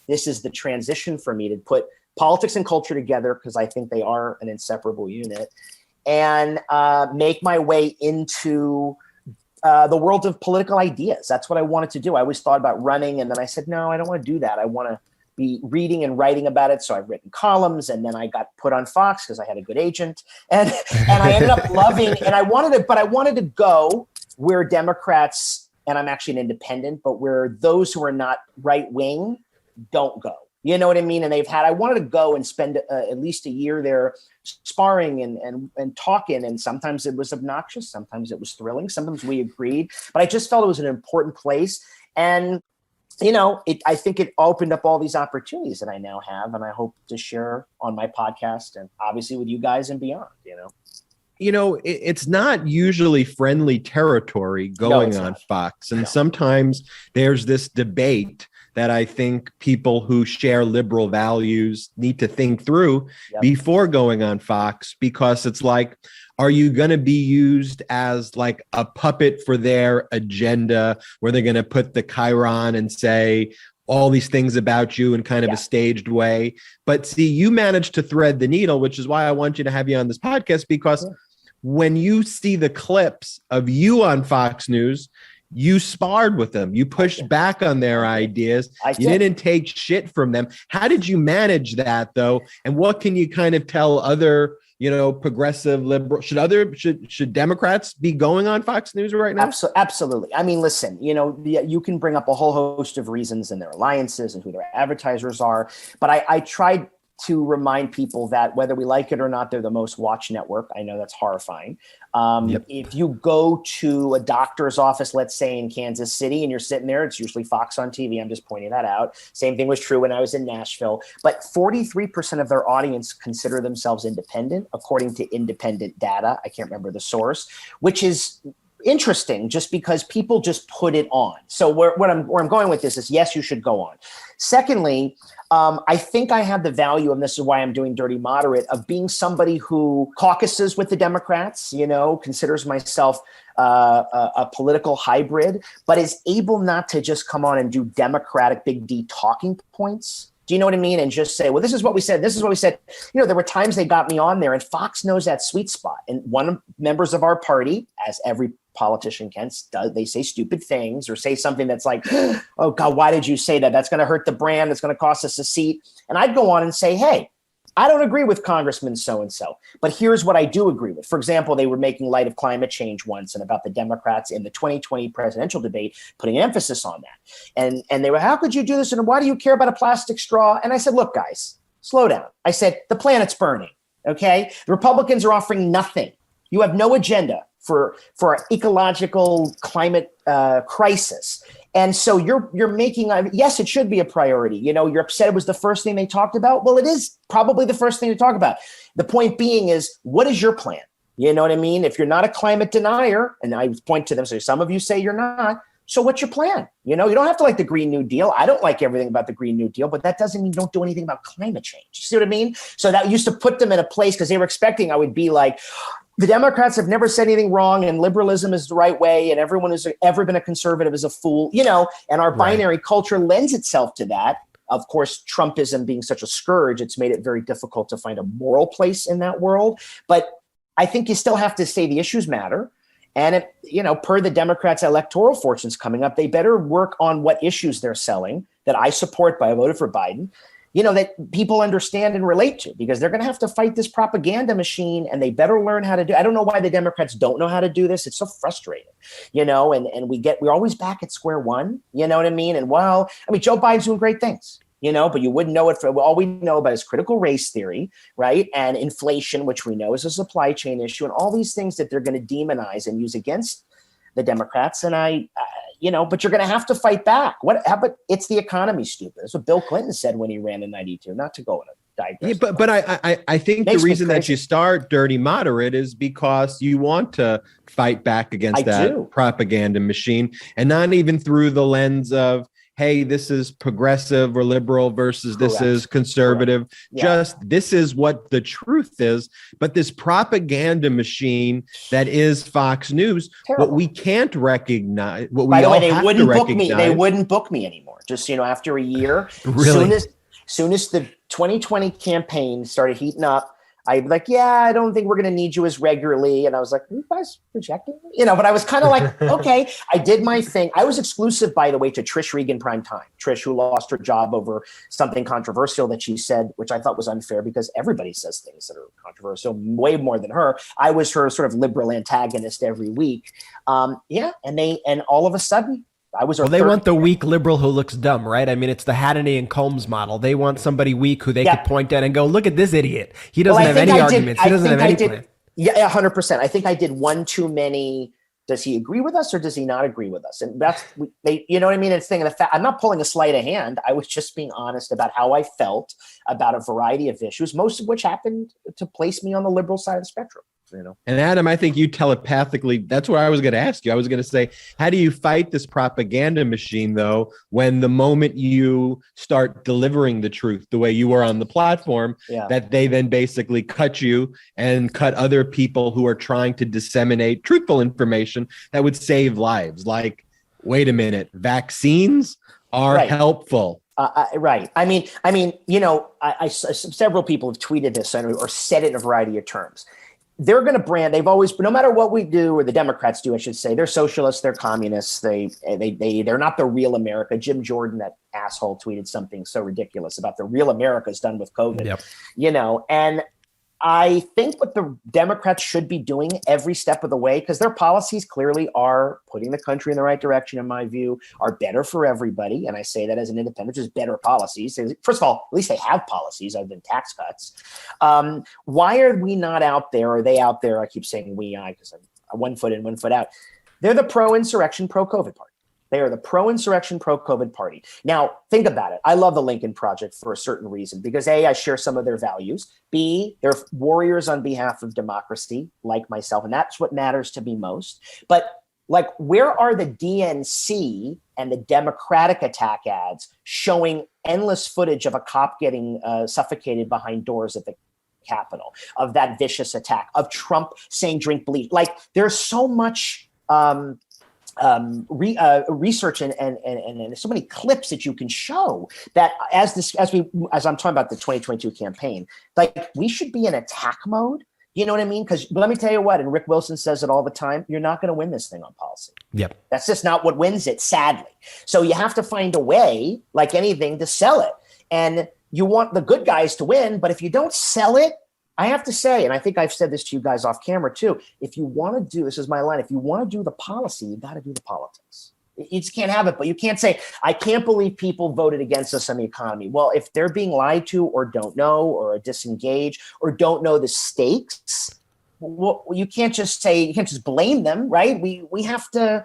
this is the transition for me to put politics and culture together, because I think they are an inseparable unit, and make my way into the world of political ideas. That's what I wanted to do. I always thought about running, and then I said, no, I don't want to do that. I want to be reading and writing about it. So I've written columns, and then I got put on Fox because I had a good agent, and I ended up loving, and I wanted to go where Democrats, and I'm actually an independent, but where those who are not right wing don't go. You know what I mean? And I wanted to go and spend at least a year there sparring and talking. And sometimes it was obnoxious. Sometimes it was thrilling. Sometimes we agreed. But I just felt it was an important place. And, I think it opened up all these opportunities that I now have. And I hope to share on my podcast and obviously with you guys and beyond, It's not usually friendly territory going on Fox. And sometimes there's this debate that I think people who share liberal values need to think through before going on Fox, because it's like, are you going to be used as like a puppet for their agenda, where they're going to put the chyron and say all these things about you in kind of a staged way? But see, you managed to thread the needle, which is why I want you to have you on this podcast, because when you see the clips of you on Fox News, you sparred with them. You pushed back on their ideas. You didn't take shit from them. How did you manage that, though? And what can you kind of tell other, progressive liberal? Should Democrats be going on Fox News right now? Absolutely. I mean, listen, you can bring up a whole host of reasons and their alliances and who their advertisers are. But I tried to remind people that whether we like it or not, they're the most watched network. I know that's horrifying. If you go to a doctor's office, let's say in Kansas City, and you're sitting there, it's usually Fox on TV. I'm just pointing that out. Same thing was true when I was in Nashville. But 43% of their audience consider themselves independent, according to independent data. I can't remember the source, which is interesting just because people just put it on. So where I'm going with this is, yes, you should go on. Secondly, I think I have the value, and this is why I'm doing Dirty Moderate, of being somebody who caucuses with the Democrats, considers myself a political hybrid, but is able not to just come on and do Democratic big D talking points. Do you know what I mean? And just say, well, this is what we said. This is what we said. There were times they got me on there, and Fox knows that sweet spot. And one of members of our party, as every politician can, they say stupid things or say something that's like, oh God, why did you say that? That's going to hurt the brand. It's going to cost us a seat. And I'd go on and say, hey, I don't agree with Congressman so-and-so, but here's what I do agree with. For example, they were making light of climate change once and about the Democrats in the 2020 presidential debate, putting emphasis on that. And they were, how could you do this? And why do you care about a plastic straw? And I said, look, guys, slow down. I said, the planet's burning. Okay. The Republicans are offering nothing. You have no agenda for our ecological climate crisis. And so you're making, yes, it should be a priority. You're upset it was the first thing they talked about. Well, it is probably the first thing to talk about. The point being is, what is your plan? You know what I mean? If you're not a climate denier, and I point to them, so some of you say you're not, so what's your plan? You don't have to like the Green New Deal. I don't like everything about the Green New Deal, but that doesn't mean you don't do anything about climate change. You see what I mean? So that used to put them in a place because they were expecting I would be like, the Democrats have never said anything wrong, and liberalism is the right way, and everyone who's ever been a conservative is a fool, and our binary culture lends itself to that. Of course, Trumpism being such a scourge, it's made it very difficult to find a moral place in that world. But I think you still have to say the issues matter. And, per the Democrats' electoral fortunes coming up, they better work on what issues they're selling that I support, but I voted for Biden, that people understand and relate to, because they're going to have to fight this propaganda machine, and they better learn how to do. I don't know why the Democrats don't know how to do this. It's so frustrating, and we're always back at square one. You know what I mean? And Joe Biden's doing great things. but you wouldn't know it for all we know about is critical race theory, right? And inflation, which we know is a supply chain issue, and all these things that they're going to demonize and use against the Democrats. And but you're going to have to fight back. But it's the economy, stupid. That's what Bill Clinton said when he ran in 92, not to go in a digress. Yeah, but I think the reason that you start dirty moderate is because you want to fight back against that propaganda machine, and not even through the lens of, hey, this is progressive or liberal versus this is conservative. Yeah. Just this is what the truth is. But this propaganda machine that is Fox News, what we can't recognize, what we all have to recognize. They wouldn't book me anymore. Just, after a year, really? Soon as the 2020 campaign started heating up, I'd be like, I don't think we're going to need you as regularly. And I was like, are you guys rejecting me? But I was kind of like, okay, I did my thing. I was exclusive, by the way, to Trish Regan Primetime. Trish, who lost her job over something controversial that she said, which I thought was unfair because everybody says things that are controversial, way more than her. I was her sort of liberal antagonist every week. And all of a sudden, they want the weak liberal who looks dumb, right? I mean, it's the Hannity and Combs model. They want somebody weak who they could point at and go, look at this idiot. He doesn't have any arguments. He doesn't have any plan. Yeah, 100%. I think I did one too many. Does he agree with us or does he not agree with us? And that's, you know what I mean? It's thing of the fact. I'm not pulling a sleight of hand. I was just being honest about how I felt about a variety of issues, most of which happened to place me on the liberal side of the spectrum. And Adam, I think you telepathically, that's what I was going to ask you. I was going to say, how do you fight this propaganda machine, though, when the moment you start delivering the truth the way you were on the platform, that they then basically cut you and cut other people who are trying to disseminate truthful information that would save lives? Like, wait a minute, vaccines are helpful. Right. I mean, several people have tweeted this or said it in a variety of terms. They're going to brand. They've always, no matter what we do, or the Democrats do, I should say, they're socialists, they're communists. They're not the real America. Jim Jordan, that asshole, tweeted something so ridiculous about the real America's done with COVID. Yep. And I think what the Democrats should be doing every step of the way, because their policies clearly are putting the country in the right direction, in my view, are better for everybody. And I say that as an independent, just better policies. First of all, at least they have policies other than tax cuts. Why are we not out there? Are they out there? I keep saying because I'm 1 foot in, 1 foot out. They're the pro-insurrection, pro-COVID party. They are the pro-insurrection, pro-COVID party. Now, think about it. I love the Lincoln Project for a certain reason, because A, I share some of their values. B, they're warriors on behalf of democracy, like myself, and that's what matters to me most. But where are the DNC and the Democratic attack ads showing endless footage of a cop getting suffocated behind doors at the Capitol, of that vicious attack, of Trump saying drink bleach? There's so much research and so many clips that you can show that as I'm talking about the 2022 campaign, we should be in attack mode. You know what I mean? Because let me tell you what, and Rick Wilson says it all the time, you're not going to win this thing on policy. Yep. That's just not what wins it, sadly. So you have to find a way, like anything, to sell it. And you want the good guys to win, but if you don't sell it, I have to say, and I think I've said this to you guys off camera too, if you want to do, this is my line, if you want to do the policy, you got to do the politics. You just can't have it, but you can't say, I can't believe people voted against us on the economy. Well, if they're being lied to or don't know or are disengaged or don't know the stakes, well, you can't just blame them, right? We have to,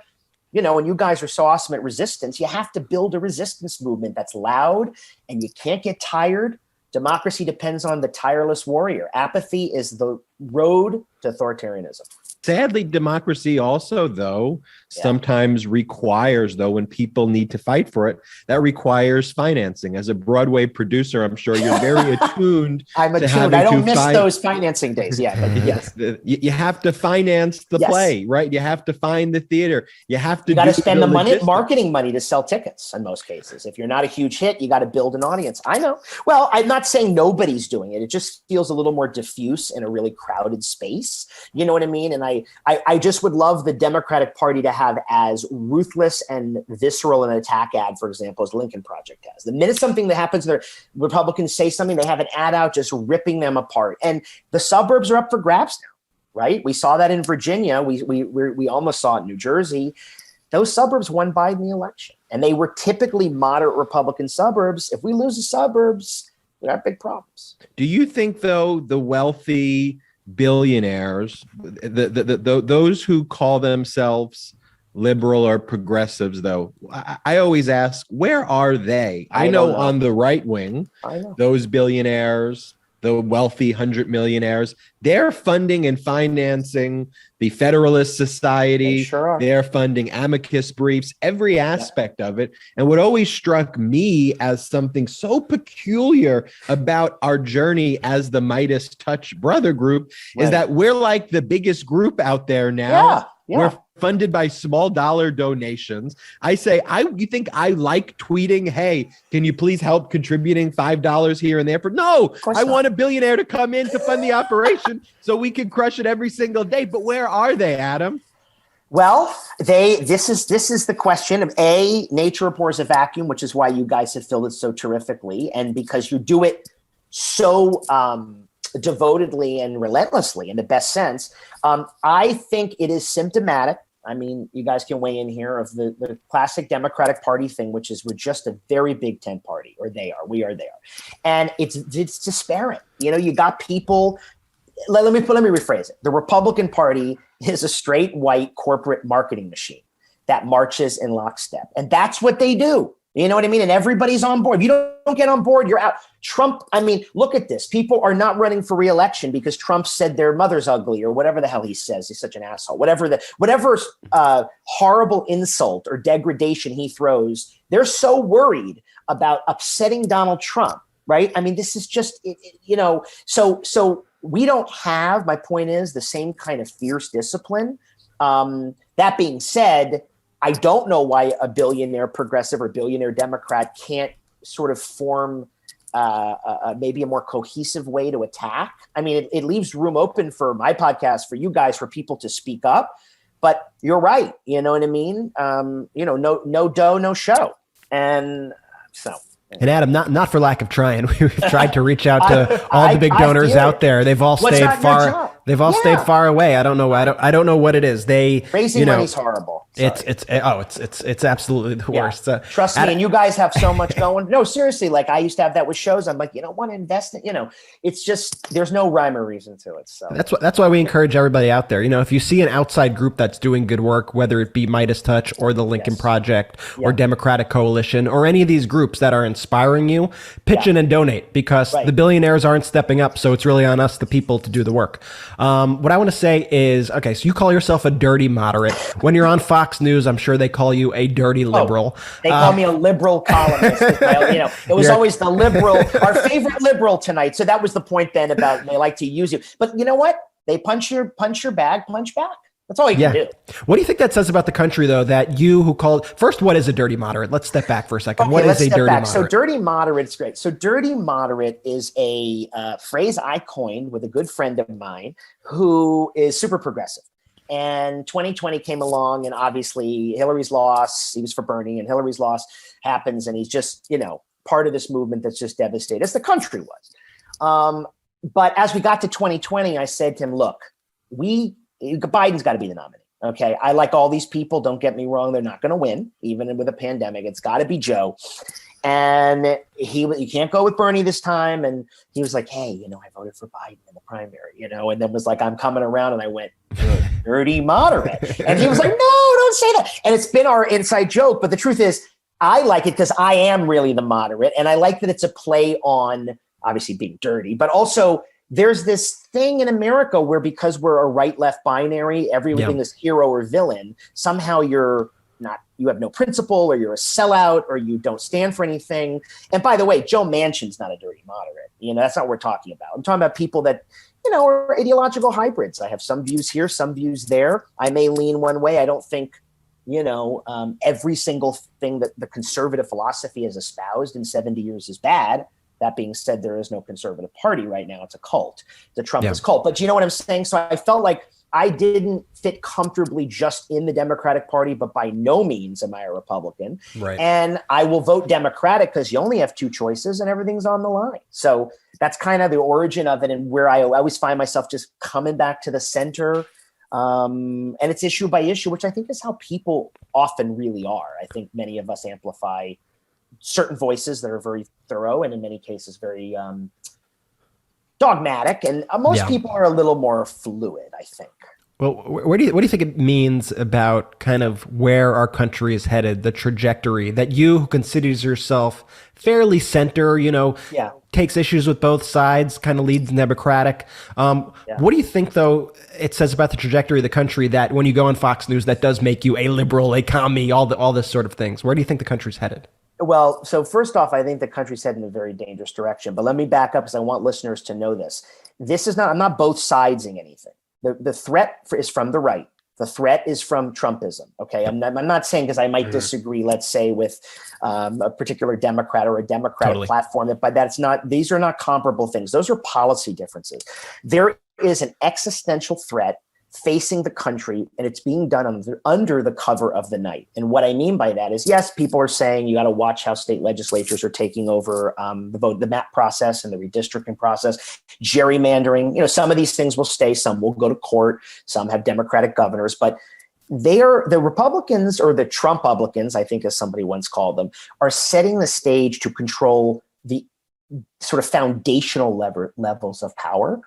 and you guys are so awesome at resistance, you have to build a resistance movement that's loud and you can't get tired. Democracy depends on the tireless warrior. Apathy is the road to authoritarianism. Sadly, democracy also, though, sometimes requires, when people need to fight for it, that requires financing. As a Broadway producer, I'm sure you're very attuned. I'm attuned. I don't miss those financing days. Yeah, but yes. You have to finance the play, right? You have to find the theater. You have to. You got to spend the money, marketing money, to sell tickets. In most cases, if you're not a huge hit, you got to build an audience. I know. Well, I'm not saying nobody's doing it. It just feels a little more diffuse in a really crowded space. You know what I mean? And I just would love the Democratic Party to have as ruthless and visceral an attack ad, for example, as Lincoln Project has. The minute something that happens, the Republicans say something, they have an ad out just ripping them apart. And the suburbs are up for grabs now, right? We saw that in Virginia. We almost saw it in New Jersey. those suburbs won Biden the election. And they were typically moderate Republican suburbs. If we lose the suburbs, we have big problems. Do you think, though, the wealthy billionaires, those who call themselves liberal or progressives, though, I always ask, where are they? I know on the right wing, those billionaires, the wealthy 100 millionaires, they're funding and financing the Federalist Society. They sure are. They're funding amicus briefs, every aspect of it. And what always struck me as something so peculiar about our journey as the MeidasTouch brother group is that we're like the biggest group out there now. We're funded by small dollar donations. I say, you think I like tweeting, hey, can you please help contributing $5 here and there? No, I want a billionaire to come in to fund the operation so we can crush it every single day. But where are they, Adam? Well, this is the question of nature abhors a vacuum, which is why you guys have filled it so terrifically. And because you do it so devotedly and relentlessly in the best sense. I think it is symptomatic. I mean, you guys can weigh in here of the classic Democratic Party thing, which is we're just a very big tent party, or we are there. And it's despairing. You know, you got people, let me rephrase it. The Republican Party is a straight white corporate marketing machine that marches in lockstep. And that's what they do. You know what I mean? And everybody's on board. If you don't get on board, you're out. Trump, I mean, look at this. People are not running for re-election because Trump said their mother's ugly or whatever the hell he says. He's such an asshole. Whatever horrible insult or degradation he throws, they're so worried about upsetting Donald Trump, right? I mean, this is just, so we don't have, my point is, the same kind of fierce discipline. That being said, I don't know why a billionaire progressive or billionaire Democrat can't sort of form maybe a more cohesive way to attack. I mean, it leaves room open for my podcast, for you guys, for people to speak up. But you're right. You know what I mean? No dough, no show. And so. And Adam, not for lack of trying. We've tried to reach out to all the big donors out there. They've all stayed far. They've all stayed far away. I don't know. I don't know what it is. Raising money's horrible. It's absolutely the worst. Trust me. And you guys have so much going. No, seriously. Like I used to have that with shows. I'm like, you don't want to invest in. It's just there's no rhyme or reason to it. So that's why we encourage everybody out there. If you see an outside group that's doing good work, whether it be MeidasTouch or the Lincoln Project or Democratic Coalition or any of these groups that are inspiring you, pitch in and donate because the billionaires aren't stepping up. So it's really on us, the people, to do the work. What I want to say is, okay, so you call yourself a dirty moderate. When you're on Fox News, I'm sure they call you a dirty liberal. They call me a liberal columnist. It was always the liberal, our favorite liberal tonight. So that was the point then about they like to use you. But you know what? They punch your bag, punch back. That's all you can do. What do you think that says about the country, though, that you who called first, what is a dirty moderate? Let's step back for a second. What is a dirty moderate? So dirty moderate's great. So dirty moderate is a phrase I coined with a good friend of mine who is super progressive. And 2020 came along and obviously Hillary's loss, he was for Bernie, and Hillary's loss happens. And he's just, part of this movement that's just devastated, as the country was. But as we got to 2020, I said to him, look, Biden's got to be the nominee. Okay. I like all these people. Don't get me wrong. They're not going to win, even with a pandemic. It's got to be Joe. And you can't go with Bernie this time. And he was like, hey, I voted for Biden in the primary, and then was like, I'm coming around. And I went, dirty moderate. And he was like, no, don't say that. And it's been our inside joke. But the truth is, I like it because I am really the moderate. And I like that it's a play on obviously being dirty, but also there's this thing in America where because we're a right-left binary, everything is hero or villain. Somehow you have no principle, or you're a sellout, or you don't stand for anything. And by the way, Joe Manchin's not a dirty moderate. That's not what we're talking about. I'm talking about people that, are ideological hybrids. I have some views here, some views there. I may lean one way. I don't think, every single thing that the conservative philosophy has espoused in 70 years is bad. That being said, there is no conservative party right now. It's a cult, the Trumpist cult. But you know what I'm saying? So I felt like I didn't fit comfortably just in the Democratic Party, but by no means am I a Republican. Right. And I will vote Democratic because you only have two choices and everything's on the line. So that's kind of the origin of it, and where I always find myself just coming back to the center. And it's issue by issue, which I think is how people often really are. I think many of us amplify certain voices that are very thorough and in many cases very dogmatic. And most people are a little more fluid, I think. Well, what do you think it means about kind of where our country is headed, the trajectory that you, who considers yourself fairly center, takes issues with both sides, kind of leads Democratic. What do you think, though, it says about the trajectory of the country that when you go on Fox News, that does make you a liberal, a commie, all this sort of things? Where do you think the country's headed? Well, so first off, I think the country's headed in a very dangerous direction. But let me back up because I want listeners to know this. I'm not both sidesing anything. The threat is from the right. The threat is from Trumpism. Okay, I'm not saying because I might disagree, let's say, with a particular Democrat or a Democratic platform. But that's not. These are not comparable things. Those are policy differences. There is an existential threat facing the country, and it's being done under the cover of the night. And what I mean by that is, yes, people are saying you got to watch how state legislatures are taking over the map process and the redistricting process, gerrymandering. Some of these things will stay, some will go to court, some have Democratic governors, but the Republicans, or the Trump-publicans, I think as somebody once called them, are setting the stage to control the sort of foundational levels of power.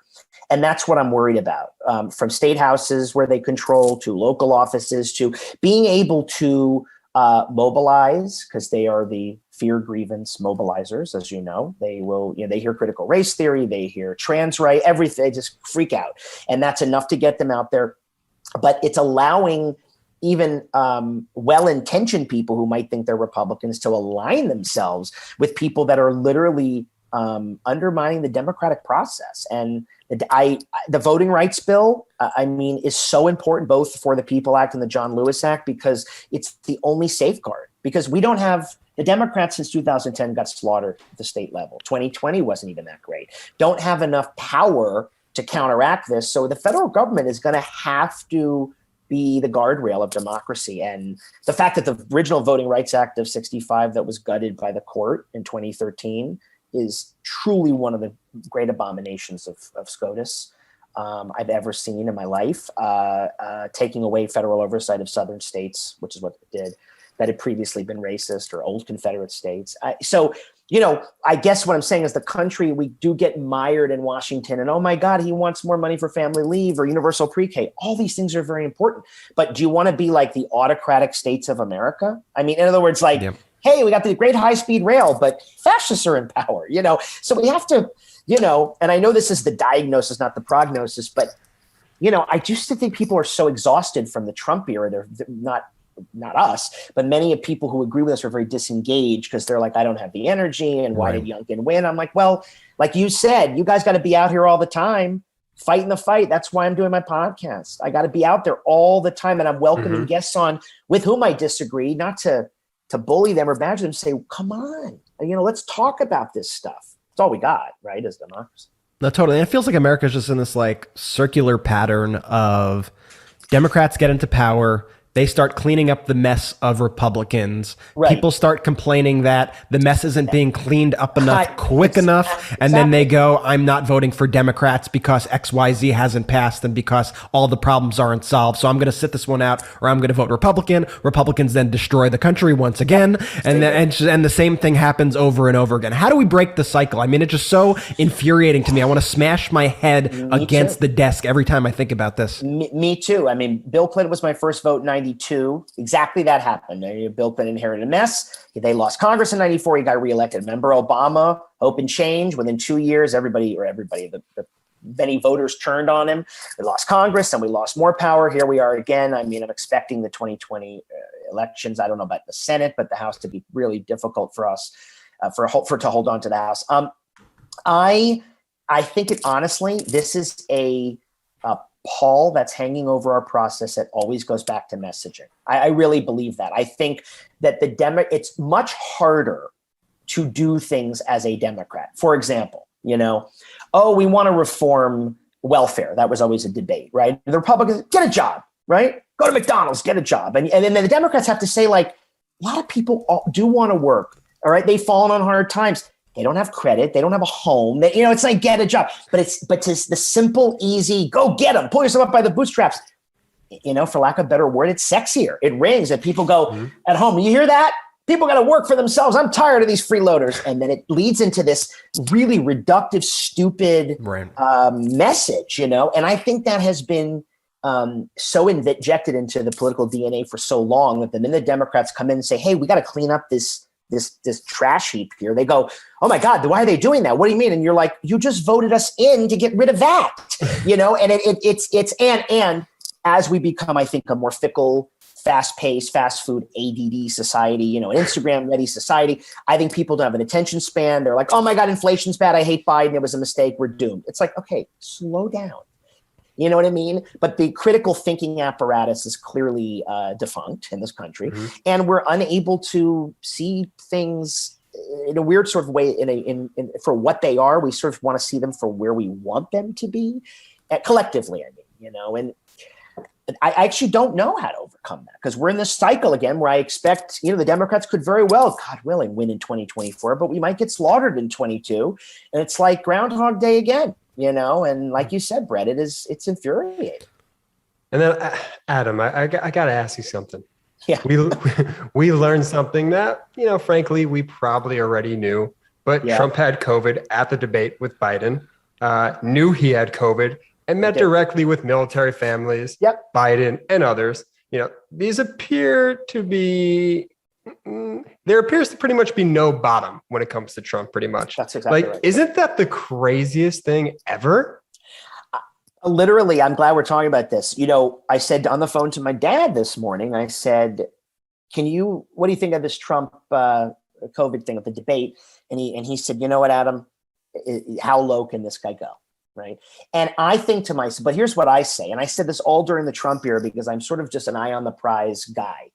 And that's what I'm worried about, from state houses where they control to local offices to being able to mobilize, because they are the fear grievance mobilizers, as you know. They will, they hear critical race theory, they hear trans right, everything, they just freak out. And that's enough to get them out there. But it's allowing even well-intentioned people who might think they're Republicans to align themselves with people that are literally undermining the democratic process. And the voting rights bill, is so important, both for the PEOPLE Act and the John Lewis Act, because it's the only safeguard. Because we don't have, the Democrats since 2010 got slaughtered at the state level. 2020 wasn't even that great. Don't have enough power to counteract this. So the federal government is going to have to be the guardrail of democracy. And the fact that the original Voting Rights Act of 65 that was gutted by the court in 2013 is truly one of the great abominations of SCOTUS I've ever seen in my life, taking away federal oversight of southern states, which is what it did, that had previously been racist, or old Confederate states. I guess what I'm saying is the country, we do get mired in Washington and, oh my God, he wants more money for family leave or universal pre-K. All these things are very important. But do you want to be like the autocratic states of America? In other words, hey, we got the great high-speed rail, but fascists are in power, So we have to, and I know this is the diagnosis, not the prognosis, but, I just think people are so exhausted from the Trump era. They're not us, but many of people who agree with us are very disengaged because they're like, I don't have the energy. And why did Youngkin win? I'm like, well, like you said, you guys got to be out here all the time, fighting the fight. That's why I'm doing my podcast. I got to be out there all the time. And I'm welcoming guests on with whom I disagree, not to bully them or badger them, say, come on, let's talk about this stuff. It's all we got, right, as democracy. No, totally. And it feels like America's just in this circular pattern of Democrats get into power, they start cleaning up the mess of Republicans. Right. People start complaining that the mess isn't being cleaned up enough, quick enough. And then they go, I'm not voting for Democrats because XYZ hasn't passed and because all the problems aren't solved. So I'm going to sit this one out, or I'm going to vote Republican. Republicans then destroy the country once again. And the same thing happens over and over again. How do we break the cycle? It's just so infuriating to me. I want to smash my head against the desk every time I think about this. Me too. Bill Clinton was my first vote in 92. Exactly that happened. Bill Clinton inherited a mess. They lost Congress in 94. He got reelected. Remember Obama, hope and change. Within 2 years, the many voters turned on him. We lost Congress and we lost more power. Here we are again. I'm expecting the 2020 elections. I don't know about the Senate, but the House to be really difficult for us to hold on to the House. I think honestly, this is a pall that's hanging over our process that always goes back to messaging. I really believe that. I think that it's much harder to do things as a Democrat. For example, we want to reform welfare. That was always a debate, right? The Republicans, get a job, right? Go to McDonald's, get a job. And then the Democrats have to say, a lot of people do want to work, all right? They've fallen on hard times. They don't have credit. They don't have a home. It's like, get a job. But it's the simple, easy, go get them. Pull yourself up by the bootstraps. for lack of a better word, it's sexier. It rings and people go at home, you hear that? People got to work for themselves. I'm tired of these freeloaders. And then it leads into this really reductive, stupid message, and I think that has been so injected into the political DNA for so long that the minute the Democrats come in and say, hey, we got to clean up this trash heap here, they go, oh my God, why are they doing that? What do you mean? And you're like, you just voted us in to get rid of that, and as we become, I think, a more fickle, fast-paced, fast food, ADD society, an Instagram-ready society. I think people don't have an attention span. They're like, oh my God, inflation's bad. I hate Biden. It was a mistake. We're doomed. It's like, okay, slow down. You know what I mean? But the critical thinking apparatus is clearly defunct in this country, and we're unable to see things in a weird sort of way. In for what they are, we sort of want to see them for where we want them to be, collectively. I mean, and I actually don't know how to overcome that, because we're in this cycle again where I expect, the Democrats could very well, God willing, win in 2024, but we might get slaughtered in 22. And it's like Groundhog Day again, and like you said, Brett, it's infuriating. And then Adam, I got to ask you something. Yeah. We learned something that, frankly, we probably already knew, but Trump had COVID at the debate with Biden, knew he had COVID, and met directly with military families, Biden and others. These appear to be, there appears to pretty much be no bottom when it comes to Trump, pretty much. That's exactly right. Isn't that the craziest thing ever? Literally, I'm glad we're talking about this. I said on the phone to my dad this morning, I said, what do you think of this Trump COVID thing at the debate? And he said, you know what, Adam, how low can this guy go? Right. And I think to myself, but here's what I say. And I said this all during the Trump era, because I'm sort of just an eye on the prize guy.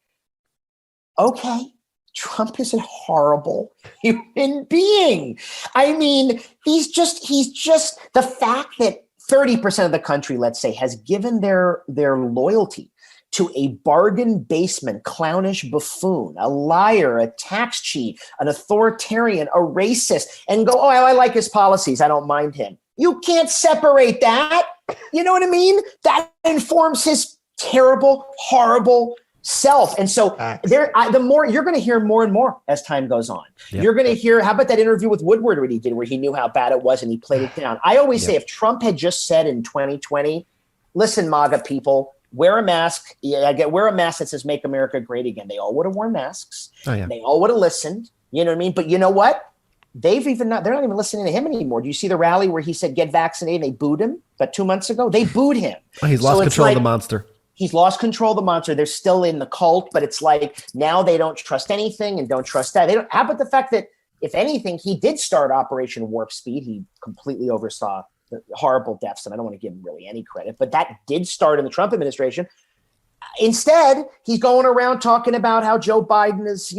Okay. Trump is a horrible human being. I mean, he's just the fact that 30% of the country, let's say, has given their loyalty to a bargain basement, clownish buffoon, a liar, a tax cheat, an authoritarian, a racist, and go, oh, I like his policies, I don't mind him. You can't separate that. You know what I mean? That informs his terrible, horrible self. And so the more you're going to hear more and more as time goes on. Yep. You're going to hear, how about that interview with Woodward what he did, where he knew how bad it was and he played it down. I always say, if Trump had just said in 2020, listen, MAGA people, wear a mask. Wear a mask that says "Make America Great Again." They all would have worn masks. Oh, yeah. They all would have listened. You know what I mean? But you know what? They're not even listening to him anymore. Do you see the rally where he said, get vaccinated? They booed him about 2 months ago. They booed him. Oh, he's lost control of the monster. He's lost control of the monster. They're still in the cult, but it's like now they don't trust anything and don't trust that. How about the fact that, if anything, he did start Operation Warp Speed. He completely oversaw the horrible deaths, and I don't want to give him really any credit, but that did start in the Trump administration. Instead, he's going around talking about how Joe Biden is,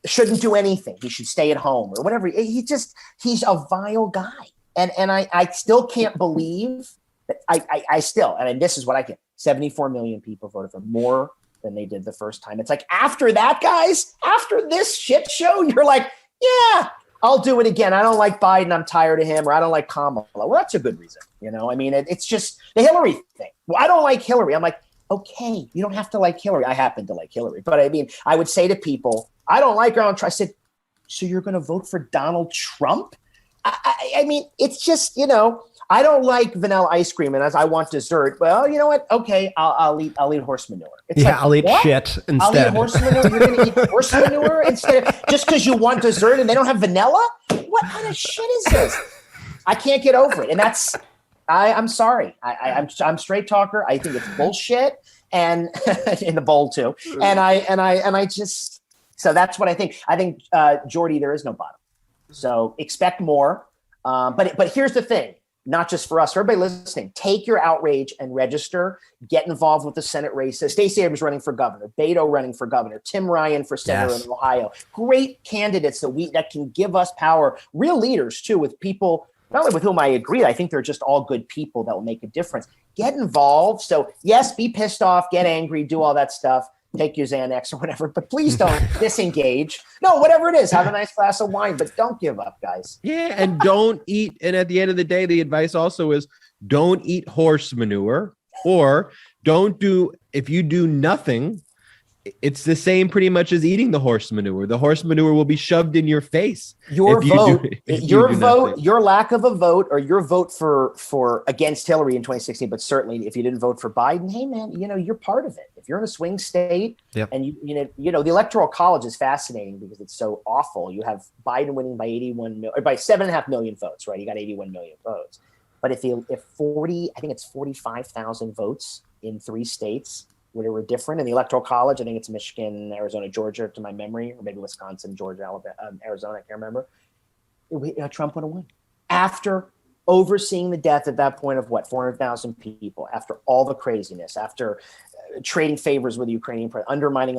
shouldn't do anything. He should stay at home or whatever. He's a vile guy. And I still can't believe that I still, and this is what I get, 74 million people voted for, more than they did the first time. It's like, after that, guys, after this shit show, you're like, yeah, I'll do it again. I don't like Biden. I'm tired of him. Or I don't like Kamala. Well, that's a good reason. I mean, it's just the Hillary thing. Well, I don't like Hillary. I'm like, okay, you don't have to like Hillary. I happen to like Hillary. But I mean, I would say to people, I don't like her. I said, so you're going to vote for Donald Trump? I mean, it's just, I don't like vanilla ice cream, and as I want dessert. Well, you know what? Okay, I'll eat horse manure. It's I'll eat shit instead. I'll eat horse manure. You're going to eat horse manure instead of, just because you want dessert and they don't have vanilla? What kind of shit is this? I can't get over it, and that's. I'm sorry. I'm straight talker. I think it's bullshit, and in the bowl too. And I just. So that's what I think. I think, Jordy, there is no bottom. So expect more. But here's the thing, not just for us, for everybody listening, take your outrage and register, get involved with the Senate races. Stacey Abrams running for governor, Beto running for governor, Tim Ryan for senator in Ohio. Great candidates that can give us power, real leaders too, with people, not only with whom I agree, I think they're just all good people that will make a difference. Get involved. So yes, be pissed off, get angry, do all that stuff. Take your Xanax or whatever, but please don't disengage. No, whatever it is, have a nice glass of wine, but don't give up, guys. Yeah, and don't eat. And at the end of the day, the advice also is don't eat horse manure or if you do nothing, it's the same pretty much as eating the horse manure. The horse manure will be shoved in your face. Your lack of a vote, or your vote for against Hillary in 2016, but certainly if you didn't vote for Biden, hey man, you're part of it. If you're in a swing state, and the Electoral College is fascinating because it's so awful. You have Biden winning by 7.5 million votes, right? He got 81 million votes. But if 45,000 votes in 3 states were different in the Electoral College, I think it's Michigan, Arizona, Georgia, to my memory, or maybe Wisconsin, Georgia, Alabama, Arizona, I can't remember. Trump would have won after overseeing the death at that point of 400,000 people, after all the craziness, after trading favors with the Ukrainian president, undermining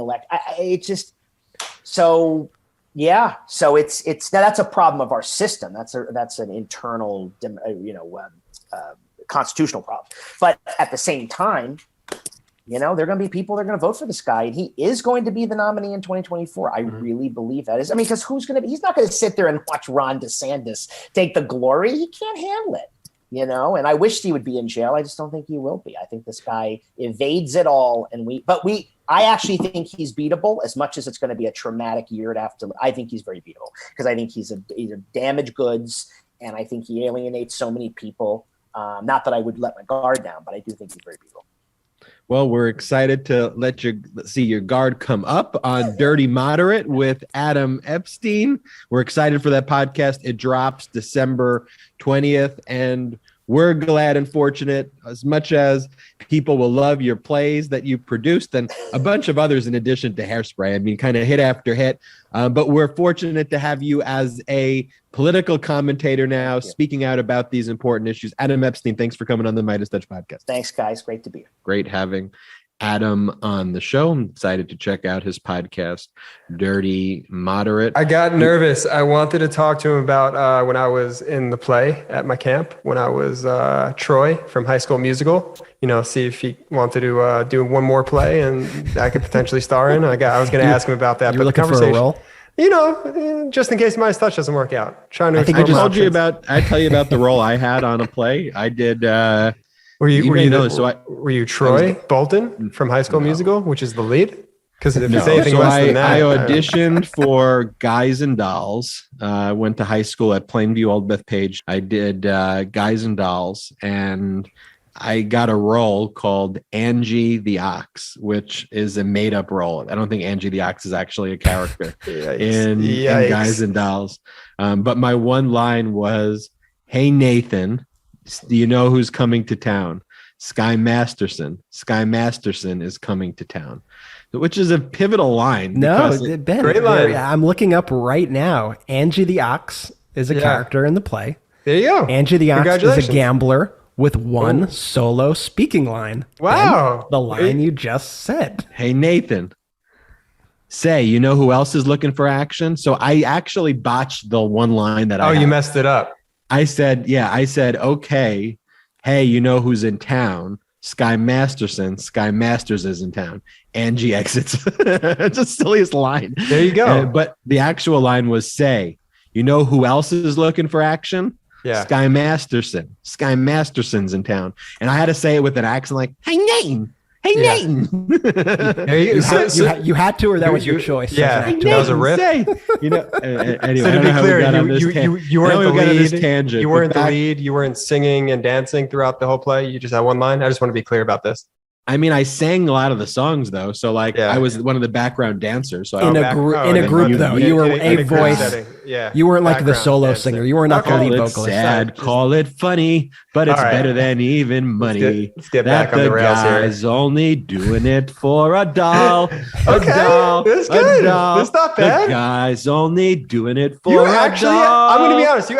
So that's a problem of our system. That's an internal, constitutional problem. But at the same time, there are going to be people that are going to vote for this guy, and he is going to be the nominee in 2024. I really believe that is. Because he's not going to sit there and watch Ron DeSantis take the glory. He can't handle it, and I wish he would be in jail. I just don't think he will be. I think this guy evades it all. I actually think he's beatable, as much as it's going to be a traumatic year after. I think he's very beatable because I think he's a damaged goods, and I think he alienates so many people. Not that I would let my guard down, but I do think he's very beatable. Well, we're excited to let you see your guard come up on Dirty Moderate with Adam Epstein. We're excited for that podcast. It drops December 20th, and we're glad and fortunate, as much as people will love your plays that you produced and a bunch of others in addition to Hairspray. Kind of hit after hit. But we're fortunate to have you as a political commentator now, speaking out about these important issues. Adam Epstein, thanks for coming on the MeidasTouch podcast. Thanks, guys. Great to be here. Great having Adam on the show. I'm excited to check out his podcast, Dirty Moderate. I got nervous. I wanted to talk to him about when I was in the play at my camp, when I was Troy from High School Musical, see if he wanted to do one more play and I could potentially star in. I was going to ask him about that. You're looking for a role? Just in case MeidasTouch doesn't work out. I tell you about the role I had on a play. I did. Were you Troy Bolton from High School Musical, which is the lead? Because if it's anything less than that, I auditioned for Guys and Dolls. Went to high school at Plainview Old Bethpage. I did Guys and Dolls, and I got a role called Angie the Ox, which is a made-up role. I don't think Angie the Ox is actually a character in Guys and Dolls. But my one line was, "Hey, Nathan, do you know who's coming to town? Sky Masterson. Sky Masterson is coming to town," which is a pivotal line. No, Ben, great line. I'm looking up right now. Angie the Ox is a character in the play. There you go. Angie the Ox is a gambler with one solo speaking line. Wow. Ben, the line you just said. Hey, Nathan, you know who else is looking for action? So I actually botched the one line that you messed it up. I said, okay, hey, you know who's in town? Sky Masterson. Sky Masters is in town. Angie exits. It's the silliest line. There you go. But the actual line was, you know who else is looking for action? Yeah. Sky Masterson. Sky Masterson's in town. And I had to say it with an accent like, hey, Nathan. Hey, Nathan. You had to, or that was your choice? Yeah, hey, that was a riff. Anyway, so to be clear, you weren't the lead. You weren't the lead. You weren't singing and dancing throughout the whole play. You just had one line. I just want to be clear about this. I sang a lot of the songs though, so I was one of the background dancers. So in a group though, you were a voice. You weren't like the solo singer. You were not the lead vocalist. Sad, call it funny, but it's better than even money. Let's get back on the rails here. The guy's only doing it for a doll. That's good. That's not bad. The guy's only doing it for a doll. I'm going to be honest.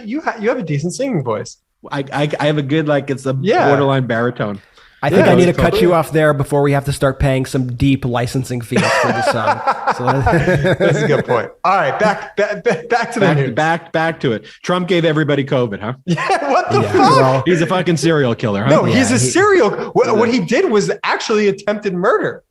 You have a decent singing voice. I have a good it's a borderline baritone. I think I need to cut you off there before we have to start paying some deep licensing fees for this song. That's a good point. All right, back to the news. Back to it. Trump gave everybody COVID, huh? Yeah, what the fuck? Well, he's a fucking serial killer, huh? No, he's a serial. What he did was actually attempted murder.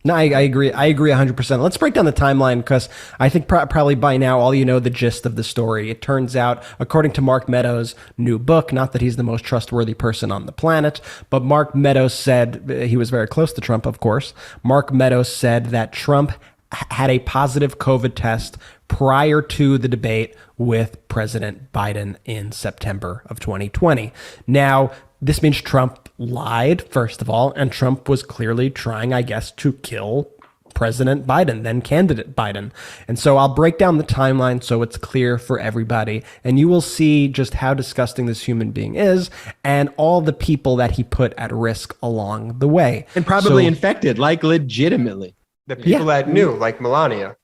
No, I agree. I agree 100%. Let's break down the timeline because I think probably by now all you know the gist of the story. It turns out, according to Mark Meadows' new book, not that he's the most trustworthy person on the planet, but Mark Meadows said, he was very close to Trump, of course. Mark Meadows said that Trump had a positive COVID test prior to the debate with President Biden in September of 2020. Now, this means Trump lied, first of all, and Trump was clearly trying, I guess, to kill President Biden, then candidate Biden. And so I'll break down the timeline so it's clear for everybody, and you will see just how disgusting this human being is and all the people that he put at risk along the way. And probably infected, like legitimately. The people that knew, like Melania.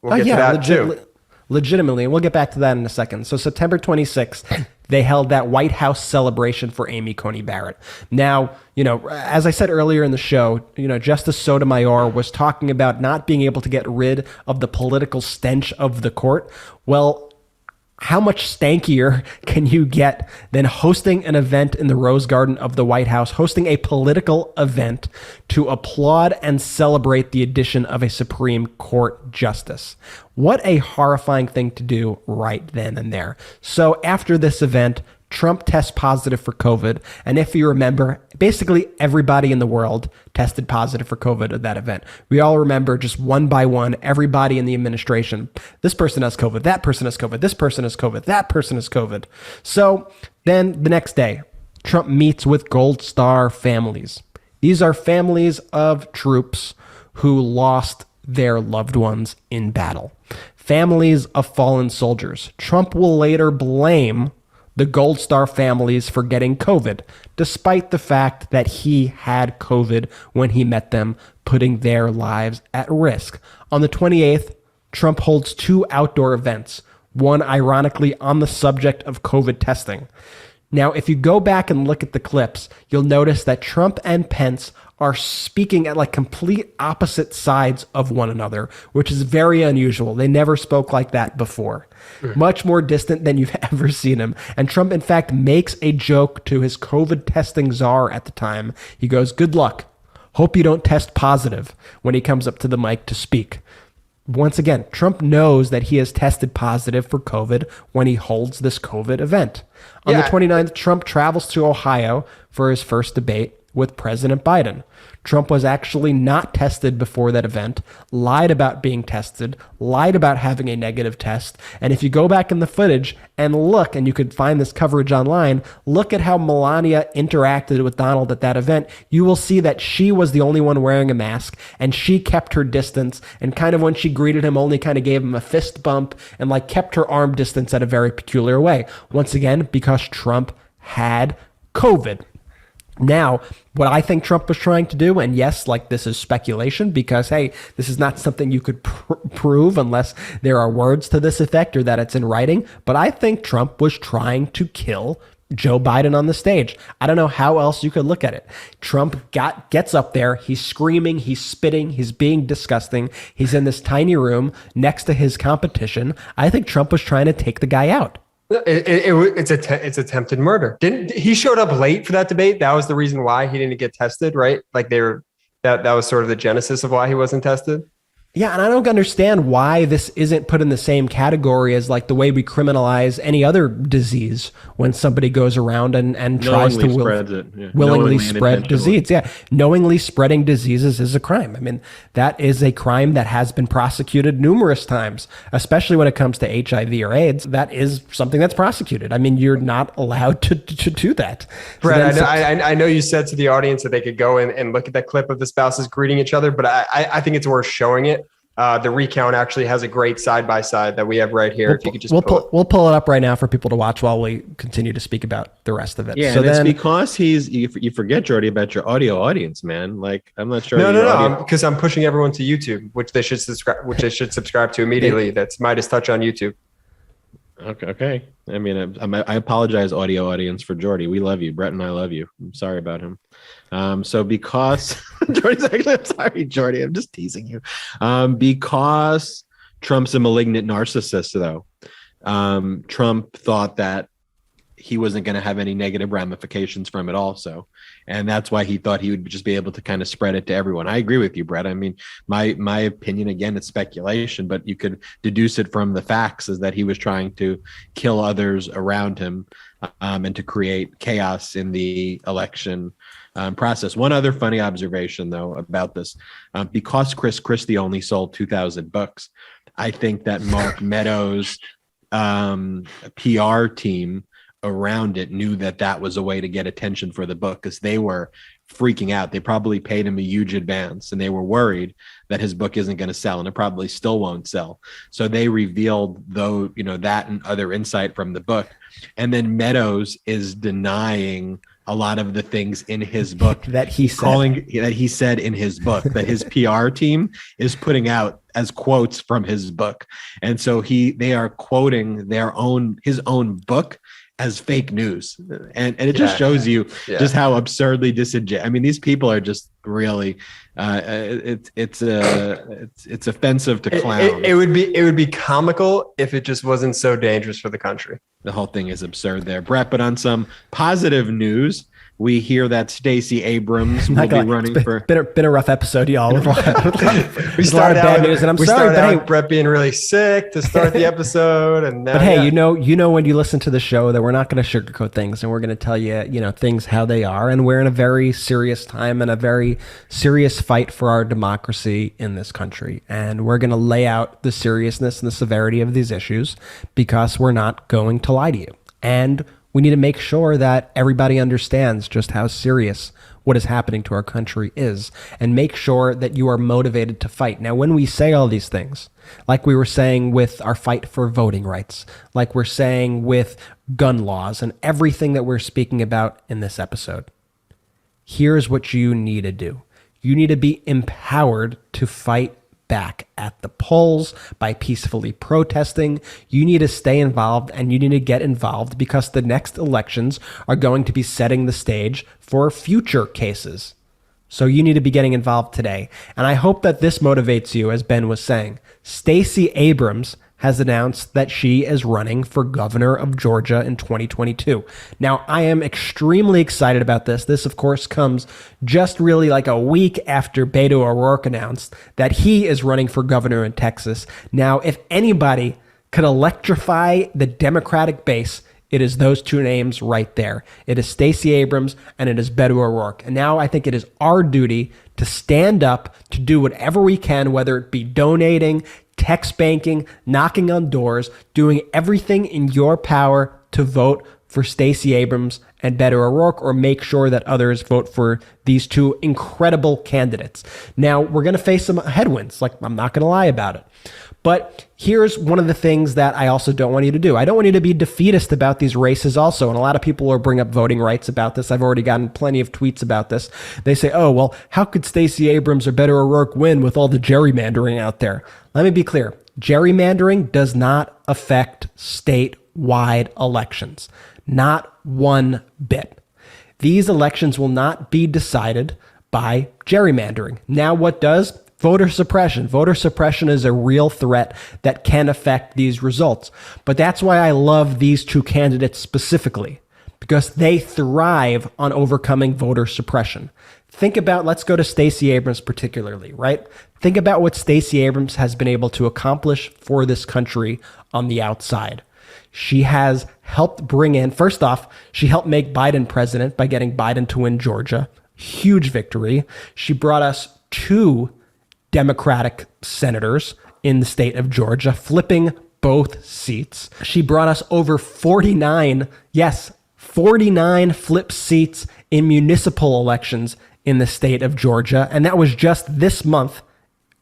We'll get to that too. Legitimately, and we'll get back to that in a second. So September 26th, they held that White House celebration for Amy Coney Barrett. Now, as I said earlier in the show, Justice Sotomayor was talking about not being able to get rid of the political stench of the court. Well, how much stankier can you get than hosting an event in the Rose Garden of the White House, hosting a political event to applaud and celebrate the addition of a Supreme Court justice? What a horrifying thing to do right then and there. So after this event, Trump tests positive for COVID. And if you remember, basically everybody in the world tested positive for COVID at that event. We all remember just one by one, everybody in the administration. This person has COVID, that person has COVID, this person has COVID, that person has COVID. So then the next day, Trump meets with Gold Star families. These are families of troops who lost their loved ones in battle. Families of fallen soldiers. Trump will later blame the Gold Star families for getting COVID, despite the fact that he had COVID when he met them, putting their lives at risk. On the 28th, Trump holds 2 outdoor events, one ironically on the subject of COVID testing. Now, if you go back and look at the clips, you'll notice that Trump and Pence are speaking at like complete opposite sides of one another, which is very unusual. They never spoke like that before. Much more distant than you've ever seen him. And Trump, in fact, makes a joke to his COVID testing czar at the time. He goes, "Good luck. Hope you don't test positive," when he comes up to the mic to speak. Once again, Trump knows that he has tested positive for COVID when he holds this COVID event. On the 29th, Trump travels to Ohio for his first debate with President Biden. Trump was actually not tested before that event, lied about being tested, lied about having a negative test. And if you go back in the footage and look, and you could find this coverage online, look at how Melania interacted with Donald at that event. You will see that she was the only one wearing a mask, and she kept her distance, and kind of when she greeted him, only kind of gave him a fist bump and like kept her arm distance at a very peculiar way. Once again, because Trump had COVID. Now, what I think Trump was trying to do, and yes, like this is speculation because, hey, this is not something you could prove unless there are words to this effect or that it's in writing, but I think Trump was trying to kill Joe Biden on the stage. I don't know how else you could look at it. Trump gets up there, he's screaming, he's spitting, he's being disgusting. He's in this tiny room next to his competition. I think Trump was trying to take the guy out. It's attempted murder. He showed up late for that debate? That was the reason why he didn't get tested, right? Like that was sort of the genesis of why he wasn't tested. Yeah, and I don't understand why this isn't put in the same category as like the way we criminalize any other disease when somebody goes around and tries to willingly spread disease. Yeah, knowingly spreading diseases is a crime. I mean, that is a crime that has been prosecuted numerous times, especially when it comes to HIV or AIDS. That is something that's prosecuted. I mean, you're not allowed to do that. Brett, I know you said to the audience that they could go and look at that clip of the spouses greeting each other, but I think it's worth showing it. The recount actually has a great side-by-side that we have right here. If you could just we'll pull it up right now for people to watch while we continue to speak about the rest of it. Yeah, so it's because you forget, Jordy, about your audio audience, man. Like, I'm not sure. No, because I'm pushing everyone to YouTube, which they should subscribe to immediately. That's MeidasTouch on YouTube. Okay. I mean, I apologize, audio audience, for Jordy. We love you. Brett and I love you. I'm sorry about him. So because Jordy's actually, I'm sorry, Jordy, I'm just teasing you. Because Trump's a malignant narcissist, though. Trump thought that he wasn't going to have any negative ramifications from it also. And that's why he thought he would just be able to kind of spread it to everyone. I agree with you, Brett. I mean, my opinion, again, it's speculation, but you could deduce it from the facts, is that he was trying to kill others around him and to create chaos in the election process. One other funny observation, though, about this, because Chris Christie only sold 2,000 books, I think that Mark Meadows' PR team around it knew that was a way to get attention for the book, because they were freaking out. They probably paid him a huge advance, and they were worried that his book isn't going to sell, and it probably still won't sell. So they revealed, though, that and other insight from the book. And then Meadows is denying a lot of the things in his book that he said in his book, that his PR team is putting out as quotes from his book. And so they are quoting his own book as fake news. And it just shows you just how absurdly disingenuous. I mean, these people are just really, it's offensive to clowns. It would be comical if it just wasn't so dangerous for the country. The whole thing is absurd there, Brett. But on some positive news, we hear that Stacey Abrams will be running for. Been a rough episode, y'all. With a lot of bad news, and I'm sorry, but hey, Brett being really sick to start the episode, and now, but hey, you know when you listen to the show that we're not going to sugarcoat things, and we're going to tell you things how they are, and we're in a very serious time and a very serious fight for our democracy in this country, and we're going to lay out the seriousness and the severity of these issues, because we're not going to lie to you, and we need to make sure that everybody understands just how serious what is happening to our country is, and make sure that you are motivated to fight. Now, when we say all these things, like we were saying with our fight for voting rights, like we're saying with gun laws and everything that we're speaking about in this episode, here's what you need to do. You need to be empowered to fight back at the polls by peacefully protesting. You need to stay involved, and you need to get involved, because the next elections are going to be setting the stage for future cases. So you need to be getting involved today. And I hope that this motivates you, as Ben was saying. Stacey Abrams has announced that she is running for governor of Georgia in 2022. Now, I am extremely excited about this. This, of course, comes just really like a week after Beto O'Rourke announced that he is running for governor in Texas. Now, if anybody could electrify the Democratic base, it is those two names right there. It is Stacey Abrams and it is Beto O'Rourke. And now I think it is our duty to stand up, to do whatever we can, whether it be donating, text banking, knocking on doors, doing everything in your power to vote for Stacey Abrams and Beto O'Rourke, or make sure that others vote for these two incredible candidates. Now, we're going to face some headwinds, like I'm not going to lie about it. But here's one of the things that I also don't want you to do. I don't want you to be defeatist about these races also. And a lot of people are bringing up voting rights about this. I've already gotten plenty of tweets about this. They say, oh, well, how could Stacey Abrams or Beto O'Rourke win with all the gerrymandering out there? Let me be clear. Gerrymandering does not affect statewide elections. Not one bit. These elections will not be decided by gerrymandering. Now, what does? Voter suppression. Voter suppression is a real threat that can affect these results. But that's why I love these two candidates specifically, because they thrive on overcoming voter suppression. Think about, let's go to Stacey Abrams particularly, right? Think about what Stacey Abrams has been able to accomplish for this country on the outside. She has helped bring in, first off, she helped make Biden president by getting Biden to win Georgia. Huge victory. She brought us 2 Democratic senators in the state of Georgia, flipping both seats. She brought us over 49 flip seats in municipal elections in the state of Georgia. And that was just this month,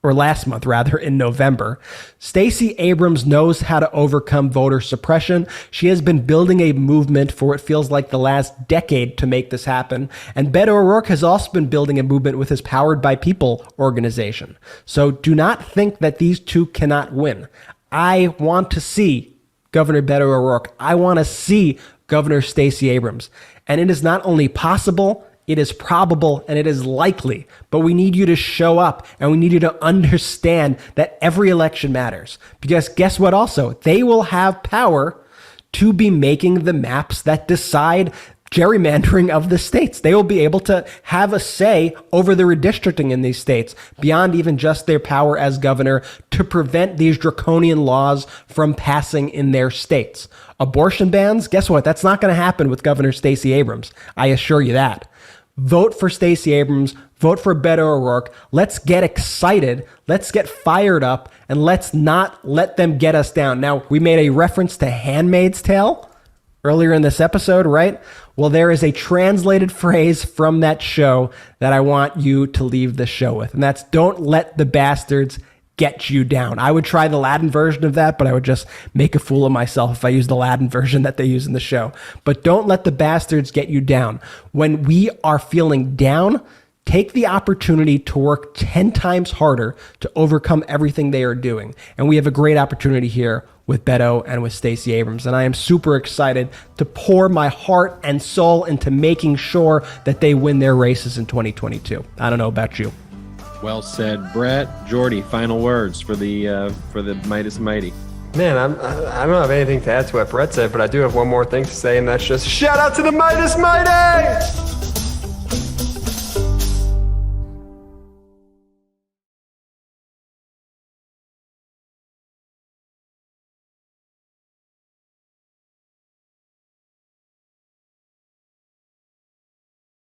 or last month rather, in November. Stacey Abrams knows how to overcome voter suppression. She has been building a movement for what feels like the last decade to make this happen. And Beto O'Rourke has also been building a movement with his Powered by People organization. So do not think that these two cannot win. I want to see Governor Beto O'Rourke. I want to see Governor Stacey Abrams. And it is not only possible, it is probable, and it is likely, but we need you to show up, and we need you to understand that every election matters. Because guess what also? They will have power to be making the maps that decide gerrymandering of the states. They will be able to have a say over the redistricting in these states beyond even just their power as governor to prevent these draconian laws from passing in their states. Abortion bans, guess what? That's not going to happen with Governor Stacey Abrams. I assure you that. Vote for Stacey Abrams. Vote for Beto O'Rourke. Let's get excited. Let's get fired up, and let's not let them get us down. Now, we made a reference to Handmaid's Tale earlier in this episode, right? Well, there is a translated phrase from that show that I want you to leave the show with, and that's "don't let the bastards get you down." I would try the Latin version of that, but I would just make a fool of myself if I use the Latin version that they use in the show. But don't let the bastards get you down. When we are feeling down, take the opportunity to work 10 times harder to overcome everything they are doing. And we have a great opportunity here with Beto and with Stacey Abrams. And I am super excited to pour my heart and soul into making sure that they win their races in 2022. I don't know about you. Well said, Brett. Jordy, final words for the Meidas Mighty. Man, I don't have anything to add to what Brett said, but I do have one more thing to say, and that's just shout out to the Meidas Mighty!